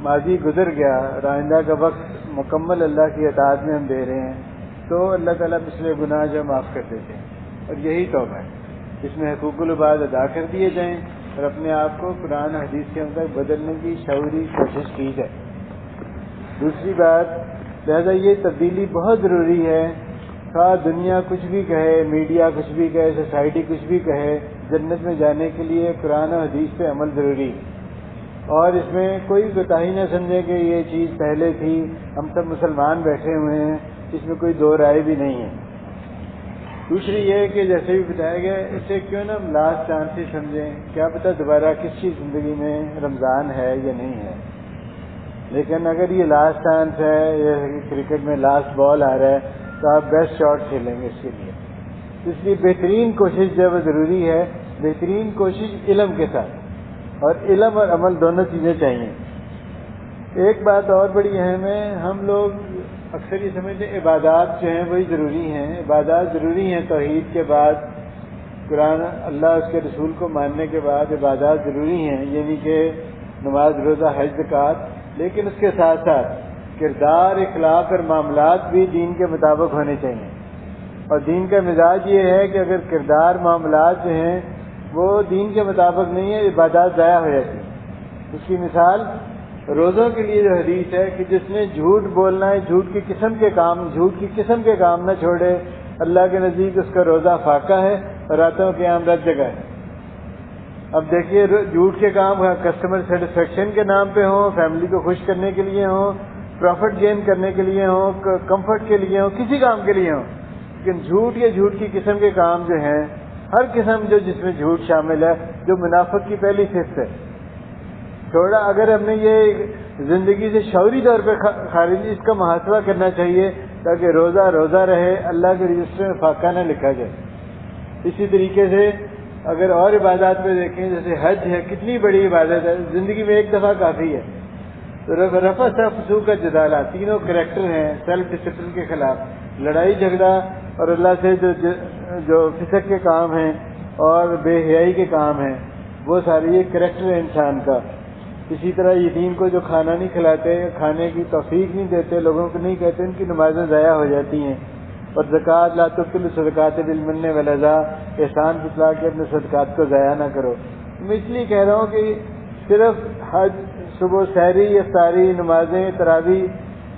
ماضی گزر گیا اور آئندہ کا وقت مکمل اللہ کی اطاعت میں ہم دے رہے ہیں، تو اللہ تعالیٰ پچھلے گناہ جو معاف کر دیتے ہیں۔ اور یہی توبہ ہے، اس میں حقوق العباد ادا کر دیے جائیں اور اپنے آپ کو قرآن حدیث کے مطابق بدلنے کی شعوری کوشش کی جائے۔ دوسری بات، لہذا یہ تبدیلی بہت ضروری ہے، خواہ دنیا کچھ بھی کہے، میڈیا کچھ بھی کہے، سوسائٹی کچھ بھی کہے، جنت میں جانے کے لیے قرآن و حدیث پہ عمل ضروری ہے۔ اور اس میں کوئی کوتاہی نہ سمجھے کہ یہ چیز پہلے تھی، ہم سب مسلمان بیٹھے ہوئے ہیں، اس میں کوئی دو رائے بھی نہیں ہے۔ دوسری یہ کہ جیسے بھی بتایا گیا، اسے کیوں نہ ہم لاسٹ چانس ہی سمجھیں، کیا پتہ دوبارہ کسی زندگی میں رمضان ہے یا نہیں ہے، لیکن اگر یہ لاسٹ چانس ہے، یہ کرکٹ میں لاسٹ بال آ رہا ہے تو آپ بیسٹ شاٹ کھیلیں گے اس کے لیے۔ اس لیے بہترین کوشش جو ہے وہ ضروری ہے، بہترین کوشش علم کے ساتھ، اور علم اور عمل دونوں چیزیں چاہیے۔ ایک بات اور بڑی اہم ہے، ہم لوگ اکثر یہ سمجھتے ہیں عبادات جو ہیں وہی ضروری ہیں، عبادات ضروری ہیں، توحید کے بعد قرآن اللہ اس کے رسول کو ماننے کے بعد عبادات ضروری ہیں، یعنی کہ نماز، روزہ، حج، زکوٰۃ، لیکن اس کے ساتھ ساتھ کردار، اخلاق اور معاملات بھی دین کے مطابق ہونے چاہیے۔ اور دین کا مزاج یہ ہے کہ اگر کردار، معاملات جو ہیں وہ دین کے مطابق نہیں ہے، عبادات ضائع ہو جاتی ہے۔ اس کی مثال روزوں کے لیے جو حدیث ہے کہ جس نے جھوٹ بولنا ہے، جھوٹ کی قسم کے کام نہ چھوڑے، اللہ کے نزدیک اس کا روزہ فاقہ ہے اور راتوں کے عام رات جگہ ہے۔ اب دیکھیے، جھوٹ کے کام کسٹمر سیٹسفیکشن کے نام پہ ہوں، فیملی کو خوش کرنے کے لیے ہوں، پروفٹ گین کرنے کے لیے ہوں، کمفرٹ کے لیے ہوں، کسی کام کے لیے ہوں، لیکن جھوٹ یا جھوٹ کی قسم کے کام جو ہیں، ہر قسم جس میں جھوٹ شامل ہے، جو منافق کی پہلی صفت ہے، تھوڑا اگر ہم نے یہ زندگی سے شعوری طور پہ خارج اس کا محاسبہ کرنا چاہیے تاکہ روزہ رہے، اللہ کے رجسٹر میں فاقہ نہ لکھا جائے۔ اسی طریقے سے اگر اور عبادات میں دیکھیں، جیسے حج ہے، کتنی بڑی عبادت ہے، زندگی میں ایک دفعہ کافی ہے، تو رفع فسوق کا جدالہ، تینوں کریکٹر ہیں سیلف ڈسپلن کے خلاف، لڑائی جھگڑا اور اللہ سے جو فسق کے کام ہیں اور بے حیائی کے کام ہیں، وہ ساری یہ کریکٹر ہے انسان کا۔ اسی طرح یتیم کو جو کھانا نہیں کھلاتے، کھانے کی توفیق نہیں دیتے، لوگوں کو نہیں کہتے، ان کی نمازیں ضائع ہو جاتی ہیں۔ اور زکوٰۃ لا تبطلوا الصدقات بالمن والاذى، احسان بتلا کے اپنے صدقات کو ضائع نہ کرو۔ میں اس لیے کہہ رہا ہوں کہ صرف حج، صبح سحری، افطاری، نمازیں، تراویح،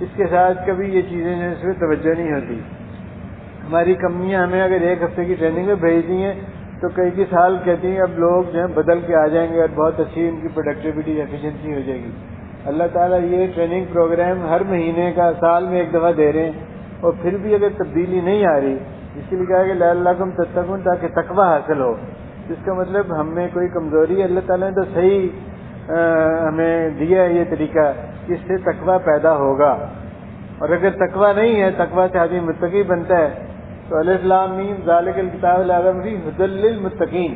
اس کے ساتھ کبھی یہ چیزیں جو اس میں توجہ نہیں ہوتی۔ ہماری کمپنیاں ہمیں اگر ایک ہفتے کی ٹریننگ میں بھیجتی ہیں تو کئی سال کہتی ہیں اب لوگ جو ہیں بدل کے آ جائیں گے اور بہت اچھی ان کی پروڈکٹیوٹی ایفیشنسی ہو جائے گی۔ اللہ تعالیٰ یہ ٹریننگ پروگرام ہر مہینے کا سال میں ایک دفعہ دے رہے ہیں، اور پھر بھی اگر تبدیلی نہیں آ رہی، اس کے لیے کہا کہ لعلکم تتقون، تاکہ تقویٰ حاصل ہو۔ جس کا مطلب ہم میں کوئی کمزوری ہے، اللہ تعالیٰ نے تو صحیح ہمیں دیا ہے یہ طریقہ، اس سے تقویٰ پیدا ہوگا۔ اور اگر تقویٰ نہیں ہے، تقویٰ سے آدمی متقی بنتا ہے، تو الف لام میم ذالک الکتاب لا ریب فیہ ھدی للمتقین،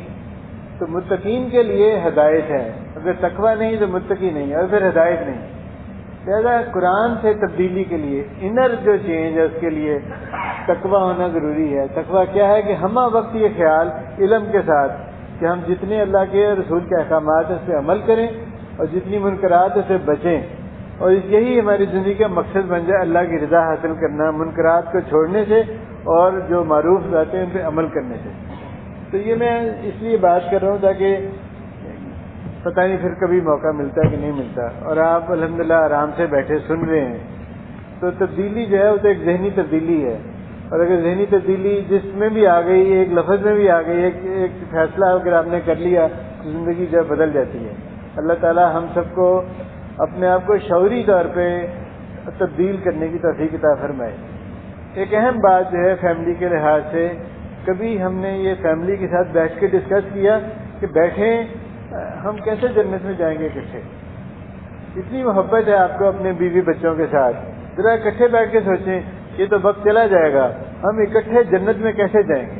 تو متقین کے لیے ہدایت ہے۔ اگر تقویٰ نہیں تو متقی نہیں، اور پھر ہدایت نہیں۔ لہذا قرآن سے تبدیلی کے لیے، انر جو چینج ہے، اس کے لیے تقویٰ ہونا ضروری ہے۔ تقویٰ کیا ہے کہ ہمہ وقت یہ خیال علم کے ساتھ کہ ہم جتنے اللہ کے رسول کے احکامات اس پہ عمل کریں اور جتنی منکرات سے بچیں، اور یہی ہماری زندگی کا مقصد بن جائے، اللہ کی رضا حاصل کرنا، منکرات کو چھوڑنے سے اور جو معروف ذات ہیں ان پہ عمل کرنے سے۔ تو یہ میں اس لیے بات کر رہا ہوں تاکہ پتہ نہیں پھر کبھی موقع ملتا ہے کہ نہیں ملتا، اور آپ الحمدللہ آرام سے بیٹھے سن رہے ہیں۔ تو تبدیلی جو ہے وہ تو ایک ذہنی تبدیلی ہے، اور اگر ذہنی تبدیلی جس میں بھی آ گئی، ایک لفظ میں بھی آ گئی، ایک فیصلہ اگر آپ نے کر لیا تو زندگی جو بدل جاتی ہے۔ اللہ تعالیٰ ہم سب کو اپنے آپ کو شعوری طور پہ تبدیل کرنے کی توفیق عطا فرمائے۔ ایک اہم بات جو ہے فیملی کے لحاظ سے، کبھی ہم نے یہ فیملی کے ساتھ بیٹھ کے ڈسکس کیا کہ بیٹھیں ہم کیسے جنت میں جائیں گے اکٹھے۔ اتنی محبت ہے آپ کو اپنے بیوی بچوں کے ساتھ، ذرا اکٹھے بیٹھ کے سوچیں، یہ تو وقت چلا جائے گا، ہم اکٹھے جنت میں کیسے جائیں گے۔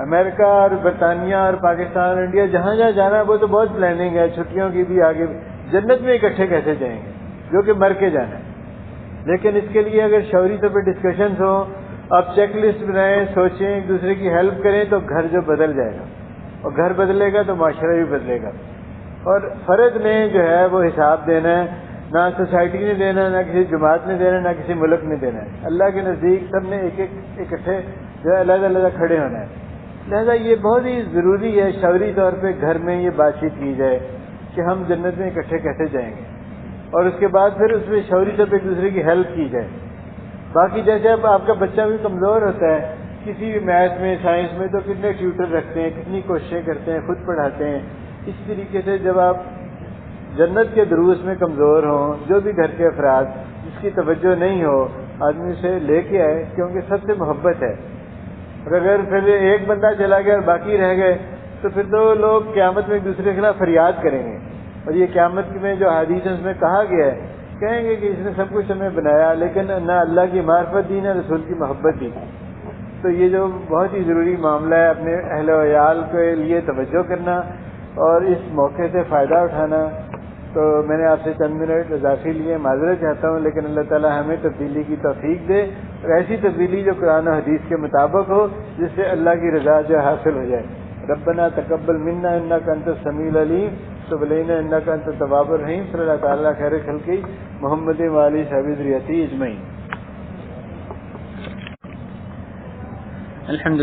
امریکہ اور برطانیہ اور پاکستان اور انڈیا جہاں جہاں جانا ہے وہ تو بہت پلاننگ ہے، چھٹیوں کی بھی آگے، جنت میں اکٹھے کیسے جائیں گے جو کہ مر کے جانا ہے۔ لیکن اس کے لیے اگر شعوری طور پہ ڈسکشنز ہوں، آپ چیک لسٹ بنائیں، سوچیں، ایک دوسرے کی ہیلپ کریں، تو گھر جو بدل جائے گا، اور گھر بدلے گا تو معاشرہ بھی بدلے گا۔ اور فرد نے جو ہے وہ حساب دینا ہے، نہ سوسائٹی نے دینا، نہ کسی جماعت نے دینا، نہ کسی ملک نے دینا ہے۔ اللہ کے نزدیک سب نے ایک اکٹھے جو ہے علیحدہ علیحدہ کھڑے ہونا ہے۔ لہذا یہ بہت ہی ضروری ہے شعوری طور پہ گھر میں یہ بات چیت کی جائے کہ ہم جنت میں اکٹھے کیسے جائیں گے، اور اس کے بعد پھر اس میں شعوری طور پہ ایک دوسرے کی ہیلپ کی جائے۔ باقی جیسے اب آپ کا بچہ بھی کمزور ہوتا ہے کسی بھی میتھ میں، سائنس میں، تو کتنے ٹیوٹر رکھتے ہیں، کتنی کوششیں کرتے ہیں، خود پڑھاتے ہیں۔ اس طریقے سے جب آپ جنت کے دروس میں کمزور ہوں، جو بھی گھر کے افراد جس کی توجہ نہیں ہو، آدمی سے لے کے آئے، کیونکہ سب سے محبت ہے۔ اور اگر پھر ایک بندہ چلا گیا اور باقی رہ گئے تو پھر تو لوگ قیامت میں ایک دوسرے کے خلاف فریاد کریں گے، اور یہ قیامت میں جو حدیث ہے اس میں کہا گیا ہے، کہیں گے کہ اس نے سب کچھ ہمیں بنایا لیکن نہ اللہ کی معرفت دی، نہ رسول کی محبت دی۔ تو یہ جو بہت ہی ضروری معاملہ ہے، اپنے اہل و عیال کے لیے توجہ کرنا اور اس موقع سے فائدہ اٹھانا۔ تو میں نے آپ سے چند منٹ اضافی لیے، معذرت چاہتا ہوں، لیکن اللہ تعالیٰ ہمیں تبدیلی کی توفیق دے، اور ایسی تبدیلی جو قرآن و حدیث کے مطابق ہو، جس سے اللہ کی رضا جو حاصل ہو جائے۔ ربنا تقبل منا انک انت السمیع العلیم تب علینا انک انت التواب الرحیم۔ صلی اللہ تعالیٰ خیر خلقی محمد و آلہ صحابہ ذریتی اجمعین۔ الحمد